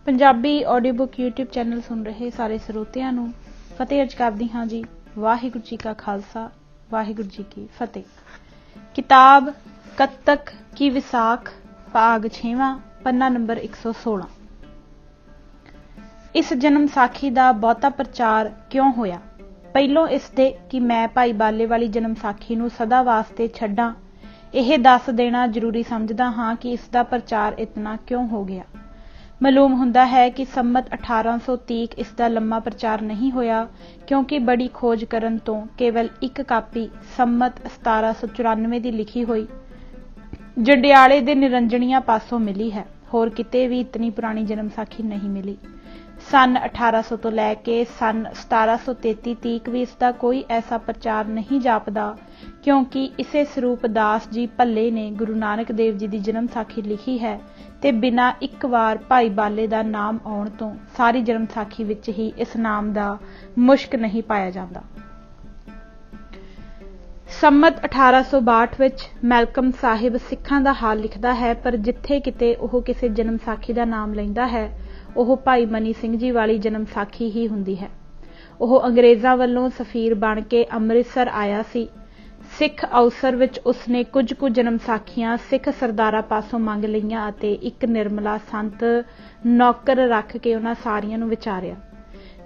Punjabi audio book YouTube channel सुन रहे सारे ਸਰੋਤਿਆਂ ਨੂੰ फतेह अर्ज करदी हाँ जी। वाहिगुरू जी का खालसा वाहिगुरू जी की फतेह। किताब कत्तक की विसाख भाग 6वां पन्ना नंबर 116। इस जन्म साखी का बहुता प्रचार क्यों होया? पहलों इसते कि मैं भाई बाले वाली जन्म साखी नूं सदा वास्ते छड्डां यह दस देना जरूरी समझदा हाँ कि इसका प्रचार इतना क्यों हो गया। मालूम हुंदा है कि सम्मत 1830 इसका लम्मा प्रचार नहीं होया क्योंकि बड़ी खोज करन तो केवल एक कापी सम्मत 1794 की लिखी हुई जंडियाले दे निरंजनिया पासों मिली है। होर किते भी इतनी पुरानी जन्म साखी नहीं मिली। सन 1800 तो लैके सन 1733 तक भी इसका कोई ऐसा प्रचार नहीं जापदा क्योंकि इसे स्वरूप दास जी भल्ले ने गुरु नानक देव जी की जन्म साखी लिखी है ते बिना एक बार भाई बाले का नाम आउण तो सारी जन्म साखी विच ही इस नाम का मुश्क नहीं पाया जाता। सम्मत 1862 विच मैलकम साहिब सिखां दा हाल लिखदा है, पर जिथे किते ओह किसी जन्म साखी का नाम लैंदा है ओह भाई मनी सिंह जी वाली जन्म साखी ही हुंदी है। ओह अंग्रेज़ां वल्लों सफीर बन के अमृतसर आया सी। सिख अवसर विच उसने कुछ कुछ जन्म साखियां सिख सरदारा पासों मंग लईआं अते एक निर्मला संत नौकर रख के उन्हां सारियां नूं विचारिया।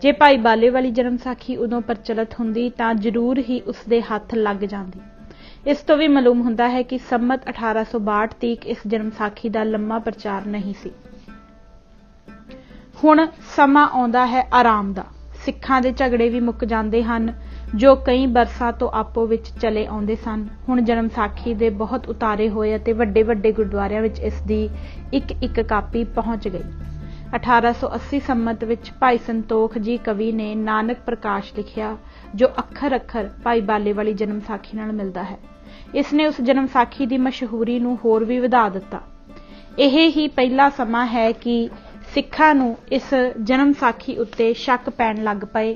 जे भाई बाले वाली जन्म साखी उदों प्रचलित हुंदी तां जरूर ही उसदे हत्थ लग जांदी। इस तो भी मालूम हुंदा है कि सम्मत 1862 तक इस जन्म साखी का लम्मा प्रचार नहीं सी। हुण समा आउंदा है आराम दा। सिखां दे झगड़े भी मुक जांदे हन जो कई बरसां तो आपो विच चले आउंदे सन। हुण जन्म साखी दे बहुत उतारे होए अते वड्डे वड्डे गुरुद्वारियां विच इस दी एक एक कापी पहुंच गई। 1880 सम्मत विच भाई संतोख जी कवि ने नानक प्रकाश लिखिया जो अखर अखर भाई बाले वाली जन्म साखी नाल मिलदा है। इसने उस जन्म साखी की मशहूरी नूं होर भी वधा दिता। यह ही पहला समा है कि सिखां नूं इस जन्म साखी उत्ते शक पैण लग पए,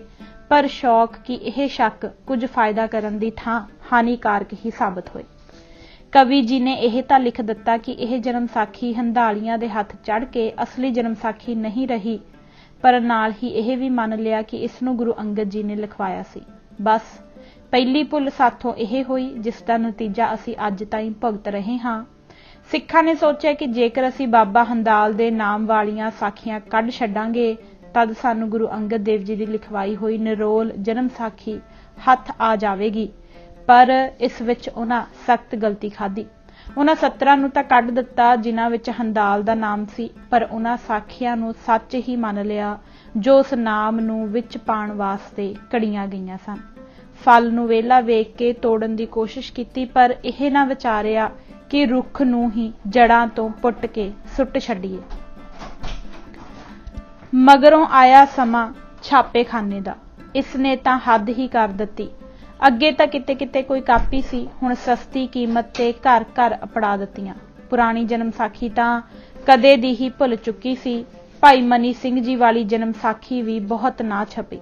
पर शौक कि यह शक कुछ फायदा करन दी थां हानिकारक ही साबित होए। कवि जी ने यह तां लिख दिता कि यह जन्म साखी हंधालियां दे हथ चढ़ के असली जन्म साखी नहीं रही, पर नाल ही यह भी मान लिया कि इसनूं गुरु अंगद जी ने लिखवाया सी। बस पहली भुल साथों यह हुई जिसका नतीजा असी अज ताईं भुगत रहे हां। सिखां ने सोचा कि जेकर असी बाबा हंदाल दे नाम वालियां साखियां कढ छड्डांगे तद सानू गुरु अंगद देव जी की लिखवाई हुई निरोल जन्म साखी हथ आ जाएगी, पर इस विच उन्हां सख्त गलती खाधी। उन्हां 17 नूं तां कढ दिता जिन्हां विच हंदाल दा नाम सी, पर उन्हां साखियां नूं सच ही मान लिया जो उस नाम नूं विच पाण वास्ते कड़ियां गईयां सन। फल नूं वेला वेख के तोड़न की कोशिश की, पर यह ना विचारिया कि रुख नूं ही जड़ां तो पुट के सुट छड्डीए। मगरों आया समा छापे खाने का, इसने तां हद ही कर दिती। अगे तां किते किते कोई कापी सी, हुण सस्ती कीमत ते घर घर अपड़ा दित्तियां। पुरानी जन्म साखी तां कदे दी ही भुल चुकी सी। भाई मनी सिंह जी वाली जन्म साखी भी बहुत ना छपी।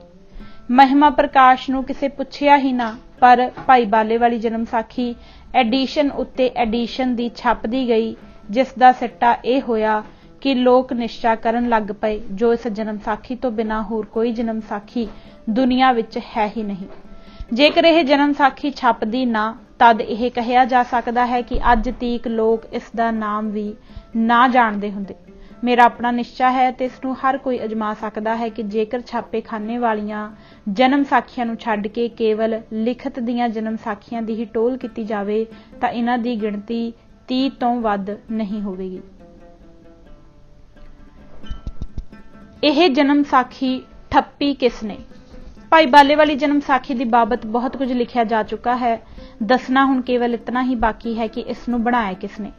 महिमा प्रकाश नूं किसे पुछिया ही ना, पर भाई बाले वाली जन्म साखी एडिशन उत्ते एडिशन दी छपदी गई, जिसदा सिट्टा यह होया कि लोक निश्चा करन लग पए जो इस जन्म साखी तो बिना होर कोई जन्म साखी दुनिया विच है ही नहीं। जेकर यह जन्म साखी छपदी ना तद यह कहा जा सकता है कि अज तक लोग इसका नाम भी ना जानते हुंदे। मेरा अपना निश्चा है ते इसनूं हर कोई अजमा सकता है कि जेकर छापे खाने वालियां जन्म साखियां नूं छड्ड के केवल लिखत दीयां जन्म साखियां दी ही टोल कीती जावे तां इन्हां दी गिणती 30 तो वध नहीं होवेगी। यह जन्म साखी ठप्पी किसने? भाई बाले वाली जन्म साखी की बाबत बहुत कुछ लिखा जा चुका है। दसना हुण केवल इतना ही बाकी है कि इसनूं बनाया किसने।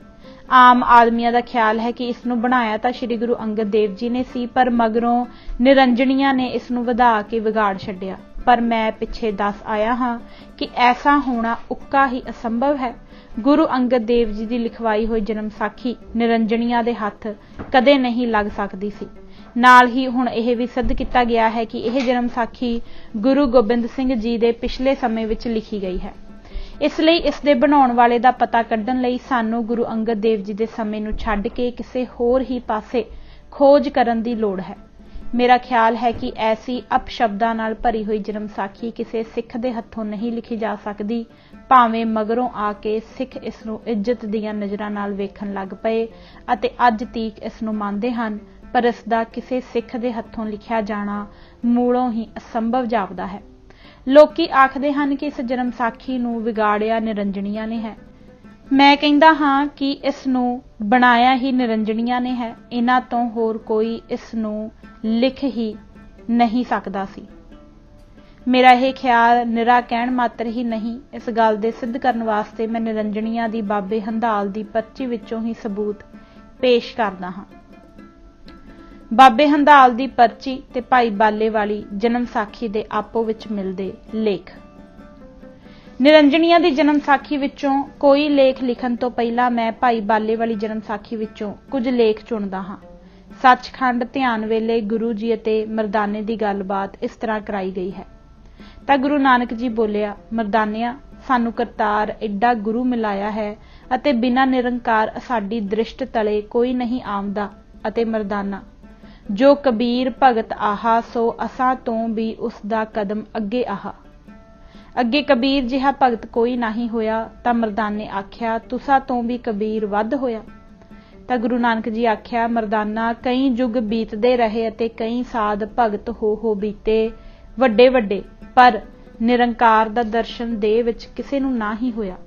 आम आदमियों का ख्याल है कि इसनूं बनाया तो श्री गुरु अंगद देव जी ने सी, पर मगरों निरंजनिया ने इसनूं वधा के विगाड़ छड्डिया। पर मैं पिछे दस आया हाँ कि ऐसा होना उक्का ही असंभव है। गुरु अंगद देव जी की लिखवाई हुई जन्म साखी निरंजनिया दे हथ कदे नहीं लग सकती सी। नाल ही हुण यह भी सिद्ध किया गया है कि यह जन्म साखी गुरु गोबिंद सिंह जी के पिछले समय विच लिखी गई है। इसलिए इसके बनाउण वाले का पता कढ़न लई सानू गुरु अंगद देव जी के समय नूं छड्ड के किसी होर ही पासे ਖੋਜ ਕਰਨ ਦੀ ਲੋੜ ਹੈ। ਮੇਰਾ ਖਿਆਲ ਹੈ ਕਿ ਐਸੀ ਅਪਸ਼ਬਦਾਂ ਨਾਲ ਭਰੀ ਹੋਈ ਜਨਮ ਸਾਖੀ ਕਿਸੇ ਸਿੱਖ ਦੇ ਹੱਥੋਂ ਨਹੀਂ ਲਿਖੀ ਜਾ ਸਕਦੀ, ਭਾਵੇਂ ਮਗਰੋਂ ਆ ਕੇ ਸਿੱਖ ਇਸ ਨੂੰ ਇੱਜ਼ਤ ਦੀਆਂ ਨਜ਼ਰਾਂ ਨਾਲ ਵੇਖਣ ਲੱਗ ਪਏ ਅਤੇ ਅੱਜ ਤੀਕ ਇਸ ਨੂੰ ਮੰਨਦੇ ਹਨ, ਪਰ ਇਸ ਦਾ ਕਿਸੇ ਸਿੱਖ ਦੇ ਹੱਥੋਂ ਲਿਖਿਆ ਜਾਣਾ ਮੂਲੋਂ ਹੀ ਅਸੰਭਵ ਜਾਪਦਾ ਹੈ। ਲੋਕੀ ਆਖਦੇ ਹਨ ਕਿ ਇਸ ਜਨਮ ਸਾਖੀ ਨੂੰ ਵਿਗਾੜਿਆ ਨਿਰੰਜਣੀਆਂ ਨੇ ਹੈ। ਮੈਂ ਕਹਿੰਦਾ ਹਾਂ ਕਿ ਇਸ ਨੂੰ ਬਣਾਇਆ ਹੀ ਨਿਰੰਜਣੀਆਂ ਨੇ ਹੈ। ਇਹਨਾਂ ਤੋਂ ਹੋਰ ਕੋਈ ਇਸ ਨੂੰ ਲਿਖ ਹੀ ਨਹੀਂ ਸਕਦਾ ਸੀ। ਮੇਰਾ ਇਹ ਖਿਆਲ ਨਿਰਾ ਕਹਿਣ ਮਾਤਰ ਹੀ ਨਹੀਂ, ਇਸ ਗੱਲ ਦੇ ਸਿੱਧ ਕਰਨ ਵਾਸਤੇ ਮੈਂ ਨਿਰੰਜਣੀਆਂ ਦੀ ਬਾਬੇ ਹੰਧਾਲ ਦੀ ਪਰਚੀ ਵਿੱਚੋਂ ਹੀ ਸਬੂਤ ਪੇਸ਼ ਕਰਦਾ ਹਾਂ। ਬਾਬੇ ਹੰਧਾਲ ਦੀ ਪਰਚੀ ਤੇ ਭਾਈ ਬਾਲੇ ਵਾਲੀ ਜਨਮ ਸਾਖੀ ਦੇ ਆਪੋ ਵਿੱਚ ਮਿਲਦੇ ਲੇਖ। ਨਿਰੰਜਣੀਆਂ ਦੀ ਜਨਮ ਸਾਖੀ ਵਿੱਚੋਂ ਕੋਈ ਲੇਖ ਲਿਖਣ ਤੋਂ ਪਹਿਲਾਂ ਮੈਂ ਭਾਈ ਬਾਲੇ ਵਾਲੀ ਜਨਮ ਸਾਖੀ ਵਿੱਚੋਂ ਕੁਝ ਲੇਖ ਚੁਣਦਾ ਹਾਂ। ਸੱਚਖੰਡ ਧਿਆਨ ਵੇਲੇ ਗੁਰੂ ਜੀ ਅਤੇ ਮਰਦਾਨੇ ਦੀ ਗੱਲਬਾਤ ਇਸ ਤਰ੍ਹਾਂ ਕਰਾਈ ਗਈ ਹੈ। ਤਾਂ ਗੁਰੂ ਨਾਨਕ ਜੀ ਬੋਲਿਆ, ਮਰਦਾਨਿਆ, ਸਾਨੂੰ ਕਰਤਾਰ ਐਡਾ ਗੁਰੂ ਮਿਲਾਇਆ ਹੈ ਅਤੇ ਬਿਨਾਂ ਨਿਰੰਕਾਰ ਸਾਡੀ ਦ੍ਰਿਸ਼ਟ ਤਲੇ ਕੋਈ ਨਹੀਂ ਆਉਂਦਾ। ਅਤੇ ਮਰਦਾਨਾ, ਜੋ ਕਬੀਰ ਭਗਤ ਆਹਾ ਸੋ ਅਸਾਂ ਤੋਂ ਵੀ ਉਸ ਦਾ ਕਦਮ ਅੱਗੇ ਆਹਾ। ਅੱਗੇ ਕਬੀਰ ਜਿਹਾ ਭਗਤ ਕੋਈ ਨਹੀਂ ਹੋਇਆ। ਤਾਂ ਮਰਦਾਨੇ ਆਖਿਆ, ਤੁਸਾਂ ਤੋਂ ਵੀ ਕਬੀਰ ਵੱਧ ਹੋਇਆ। ਤਾਂ ਗੁਰੂ ਨਾਨਕ ਜੀ ਆਖਿਆ, ਮਰਦਾਨਾ, ਕਈ ਯੁੱਗ ਬੀਤਦੇ ਰਹੇ ਅਤੇ ਕਈ ਸਾਧ ਭਗਤ ਹੋ ਬੀਤੇ ਵੱਡੇ ਵੱਡੇ, ਪਰ ਨਿਰੰਕਾਰ ਦਾ ਦਰਸ਼ਨ ਦੇ ਵਿੱਚ ਕਿਸੇ ਨੂੰ ਨਾ ਹੀ ਹੋਇਆ।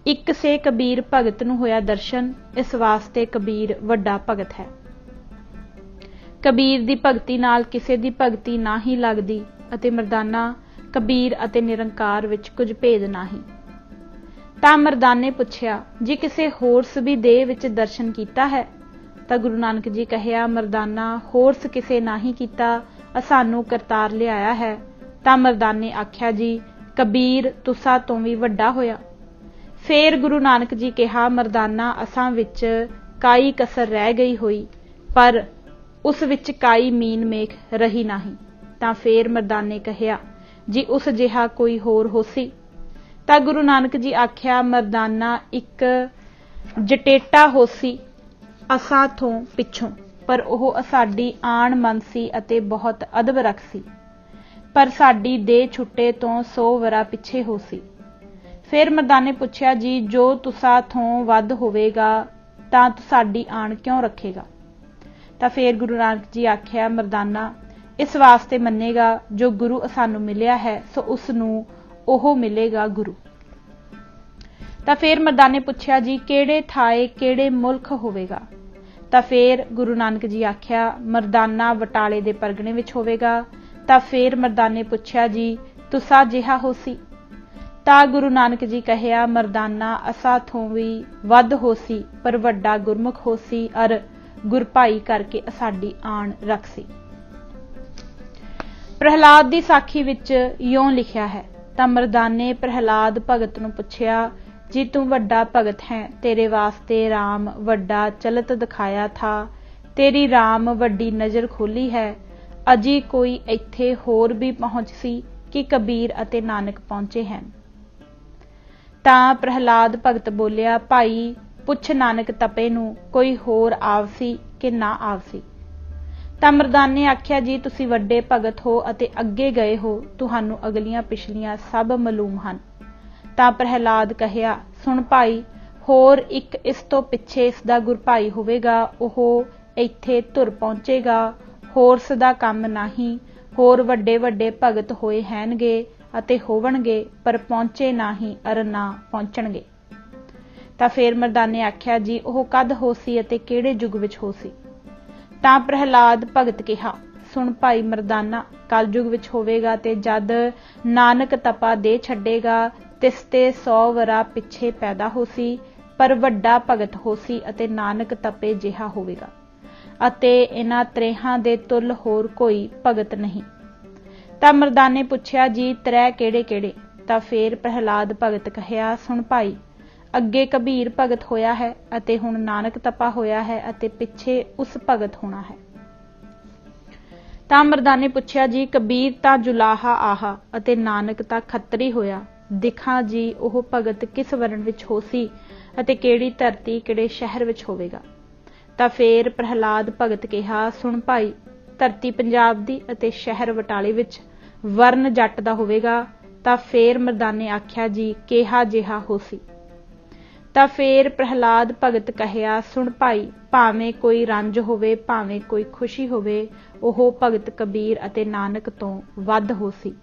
ਇੱਕ ਸੇ ਕਬੀਰ ਭਗਤ ਨੂੰ ਹੋਇਆ ਦਰਸ਼ਨ, ਇਸ ਵਾਸਤੇ ਕਬੀਰ ਵੱਡਾ ਭਗਤ ਹੈ। ਕਬੀਰ ਦੀ ਭਗਤੀ ਨਾਲ ਕਿਸੇ ਦੀ ਭਗਤੀ ਨਾ ਹੀ ਲੱਗਦੀ। ਅਤੇ ਮਰਦਾਨਾ, ਕਬੀਰ ਅਤੇ ਨਿਰੰਕਾਰ ਵਿੱਚ ਕੁਝ ਭੇਦ ਨਹੀਂ। ਤਾਂ ਮਰਦਾਨੇ ਪੁੱਛਿਆ, ਜੀ ਕਿਸੇ ਹੋਰਸ ਵੀ ਦੇਹ ਵਿੱਚ ਦਰਸ਼ਨ ਕੀਤਾ ਹੈ? ਤਾਂ ਗੁਰੂ ਨਾਨਕ ਜੀ ਕਹਿਆ, ਮਰਦਾਨਾ, ਹੋਰਸ ਕਿਸੇ ਨਹੀਂ ਕੀਤਾ, ਸਾਨੂੰ ਕਰਤਾਰ ਲਿਆਇਆ ਹੈ। ਤਾਂ ਮਰਦਾਨੇ ਆਖਿਆ, ਜੀ ਕਬੀਰ ਤੁਸਾਂ ਤੋਂ ਵੀ ਵੱਡਾ ਹੋਇਆ। ਫੇਰ ਗੁਰੂ ਨਾਨਕ ਜੀ ਕਿਹਾ, ਮਰਦਾਨਾ, ਅਸਾਂ ਵਿੱਚ ਕਾਈ ਕਸਰ ਰਹਿ ਗਈ ਹੋਈ, ਪਰ ਉਸ ਵਿੱਚ ਕਾਈ ਮੀਨ ਮੇਖ ਰਹੀ ਨਹੀਂ। ਤਾਂ ਫੇਰ ਮਰਦਾਨੇ ਕਹਿਆ, ਜੀ ਉਸ ਜਿਹਾ ਕੋਈ ਹੋਰ ਹੋਸੀ? ਤਾਂ ਗੁਰੂ ਨਾਨਕ ਜੀ ਆਖਿਆ, ਮਰਦਾਨਾ, ਇੱਕ ਜਟੇਟਾ ਹੋਸੀ ਅਸਾਂ ਤੋਂ ਪਿੱਛੋਂ, ਪਰ ਉਹ ਸਾਡੀ ਆਣ ਮਨ ਸੀ ਅਤੇ ਬਹੁਤ ਅਦਬ ਰੱਖ ਸੀ, ਪਰ ਸਾਡੀ ਦੇਹ ਛੁੱਟੇ ਤੋਂ 100 ਵਰਾ ਪਿੱਛੇ ਹੋ ਸੀ। ਫਿਰ ਮਰਦਾਨੇ ਪੁੱਛਿਆ, ਜੀ ਜੋ ਤੁਸਾਂ ਤੋਂ ਵੱਧ ਹੋਵੇਗਾ ਤਾਂ ਸਾਡੀ ਆਣ ਕਿਉਂ ਰੱਖੇਗਾ? ਤਾਂ ਫਿਰ ਗੁਰੂ ਨਾਨਕ ਜੀ ਆਖਿਆ, ਮਰਦਾਨਾ, ਇਸ ਵਾਸਤੇ ਮੰਨੇਗਾ ਜੋ ਗੁਰੂ ਸਾਨੂੰ ਮਿਲਿਆ ਹੈ ਸੋ ਉਸ ਨੂੰ ਉਹ ਮਿਲੇਗਾ ਗੁਰੂ। ਤਾਂ ਫਿਰ ਮਰਦਾਨੇ ਪੁੱਛਿਆ, ਜੀ ਕਿਹੜੇ ਥਾਏ ਕਿਹੜੇ ਮੁਲਕ ਹੋਵੇਗਾ? ਤਾਂ ਫਿਰ ਗੁਰੂ ਨਾਨਕ ਜੀ ਆਖਿਆ, ਮਰਦਾਨਾ ਬਟਾਲੇ ਦੇ ਪਰਗਣੇ ਵਿੱਚ ਹੋਵੇਗਾ। ਤਾਂ ਫਿਰ ਮਰਦਾਨੇ ਪੁੱਛਿਆ, ਜੀ ਤੁਸਾਂ ਜਿਹਾ ਹੋਸੀ? ਤਾਂ ਗੁਰੂ ਨਾਨਕ ਜੀ ਕਹਿਆ, ਮਰਦਾਨਾ, ਅਸਾਂ ਤੋਂ ਵੀ ਵੱਧ ਹੋਸੀ, ਪਰ ਵੱਡਾ ਗੁਰਮੁਖ ਹੋਸੀ ਅਰ ਗੁਰਭਾਈ ਕਰਕੇ ਸਾਡੀ ਆਣ ਰੱਖ ਸੀ। ਪ੍ਰਹਿਲਾਦ ਦੀ ਸਾਖੀ ਵਿੱਚ ਇਉਂ ਲਿਖਿਆ ਹੈ। ਤਾਂ ਮਰਦਾਨੇ ਪ੍ਰਹਿਲਾਦ ਭਗਤ ਨੂੰ ਪੁੱਛਿਆ, ਜੀ ਤੂੰ ਵੱਡਾ ਭਗਤ ਹੈ, ਤੇਰੇ ਵਾਸਤੇ ਰਾਮ ਵੱਡਾ ਚਲਤ ਦਿਖਾਇਆ ਥਾ, ਤੇਰੀ ਰਾਮ ਵੱਡੀ ਨਜ਼ਰ ਖੋਲੀ ਹੈ। ਅਜੀ ਕੋਈ ਇੱਥੇ ਹੋਰ ਵੀ ਪਹੁੰਚ ਸੀ ਕਿ ਕਬੀਰ ਅਤੇ ਨਾਨਕ ਪਹੁੰਚੇ ਹਨ? ਤਾਂ ਪ੍ਰਹਿਲਾਦ ਭਗਤ ਬੋਲਿਆ, ਭਾਈ ਪੁੱਛ ਨਾਨਕ ਤਪੇ ਨੂੰ ਕੋਈ ਹੋਰ ਆਵਸੀ ਕਿ ਨਾ ਆਵਸੀ? ਤਾਂ ਮਰਦਾਨੇ ਆਖਿਆ, ਜੀ ਤੁਸੀਂ ਵੱਡੇ ਭਗਤ ਹੋ ਅਤੇ ਅੱਗੇ ਗਏ ਹੋ, ਤੁਹਾਨੂੰ ਅਗਲੀਆਂ ਪਿਛਲੀਆਂ ਸਭ ਮਾਲੂਮ ਹਨ। ਤਾਂ ਪ੍ਰਹਿਲਾਦ ਕਹਿਆ, ਸੁਣ ਭਾਈ, ਹੋਰ ਇੱਕ ਇਸ ਤੋਂ ਪਿੱਛੇ ਇਸ ਦਾ ਗੁਰਭਾਈ ਹੋਵੇਗਾ, ਉਹ ਇੱਥੇ ਧੁਰ ਪਹੁੰਚੇਗਾ। ਹੋਰਸ ਦਾ ਕੰਮ ਨਹੀਂ, ਹੋਰ ਵੱਡੇ ਵੱਡੇ ਭਗਤ ਹੋਏ ਹੈਨਗੇ ਅਤੇ ਹੋਵਣਗੇ, ਪਰ ਪਹੁੰਚੇ ਨਹੀਂ ਅਰ ਨਾ ਪਹੁੰਚਣਗੇ। ਤਾਂ ਫੇਰ ਮਰਦਾਨੇ ਆਖਿਆ, ਜੀ ਉਹ ਕਦ ਹੋਸੀ ਅਤੇ ਕਿਹੜੇ ਯੁੱਗ ਵਿੱਚ ਹੋਸੀ? ਤਾਂ ਪ੍ਰਹਿਲਾਦ ਭਗਤ ਕਿਹਾ, ਸੁਣ ਭਾਈ ਮਰਦਾਨਾ, ਕਲਯੁਗ ਵਿੱਚ ਹੋਵੇਗਾ ਤੇ ਜਦ ਨਾਨਕ ਤਪਾ ਦੇ ਛੱਡੇਗਾ ਤਿਸ ਤੇ 100 ਵਰਾ ਪਿੱਛੇ ਪੈਦਾ ਹੋਸੀ, ਪਰ ਵੱਡਾ ਭਗਤ ਹੋਸੀ ਅਤੇ ਨਾਨਕ ਤਪੇ ਜਿਹਾ ਹੋਵੇਗਾ, ਅਤੇ ਇਹਨਾਂ ਤਰੇਹਾਂ ਦੇ ਤੁਲ ਹੋਰ ਕੋਈ ਭਗਤ ਨਹੀਂ। ਤਾਂ ਮਰਦਾਨੇ ਪੁੱਛਿਆ, ਜੀ ਤ੍ਰੈ ਕਿਹੜੇ ਕਿਹੜੇ? ਤਾਂ ਫੇਰ ਪ੍ਰਹਿਲਾਦ ਭਗਤ ਕਹਿਆ, ਸੁਣ ਭਾਈ, ਅੱਗੇ ਕਬੀਰ ਭਗਤ ਹੋਇਆ ਹੈ ਅਤੇ ਹੁਣ ਨਾਨਕ ਤਪਾ ਹੋਇਆ ਹੈ ਅਤੇ ਪਿੱਛੇ ਉਸ ਭਗਤ ਹੋਣਾ ਹੈ। ਤਾਂ ਮਰਦਾਨੇ ਪੁੱਛਿਆ, ਜੀ ਕਬੀਰ ਤਾਂ ਜੁਲਾਹਾ ਆਹਾ ਅਤੇ ਨਾਨਕ ਤਾਂ ਖੱਤਰੀ ਹੋਇਆ, ਦਿਖਾਂ ਜੀ ਉਹ ਭਗਤ ਕਿਸ ਵਰਣ ਵਿੱਚ ਹੋਸੀ ਅਤੇ ਕਿਹੜੀ ਧਰਤੀ ਕਿਹੜੇ ਸ਼ਹਿਰ ਵਿੱਚ ਹੋਵੇਗਾ? ਤਾਂ ਫੇਰ ਪ੍ਰਹਿਲਾਦ ਭਗਤ ਕਿਹਾ, ਸੁਣ ਭਾਈ, ਧਰਤੀ ਪੰਜਾਬ ਦੀ ਅਤੇ ਸ਼ਹਿਰ ਬਟਾਲੇ ਵਿੱਚ ਵਰਨ ਜੱਟ ਦਾ ਹੋਵੇਗਾ। ਤਾਂ ਫੇਰ ਮਰਦਾਨੇ ਆਖਿਆ, ਜੀ ਕਿਹਾ ਜਿਹਾ ਹੋਸੀ। ਤਾਂ ਫੇਰ ਪ੍ਰਹਿਲਾਦ ਭਗਤ ਕਹਿਆ, ਸੁਣ ਭਾਈ, ਭਾਵੇਂ ਕੋਈ ਰੰਜ ਹੋਵੇ, ਭਾਵੇਂ ਕੋਈ ਖੁਸ਼ੀ ਹੋਵੇ, ਉਹ ਭਗਤ ਕਬੀਰ ਅਤੇ ਨਾਨਕ ਤੋਂ ਵੱਧ ਹੋਸੀ।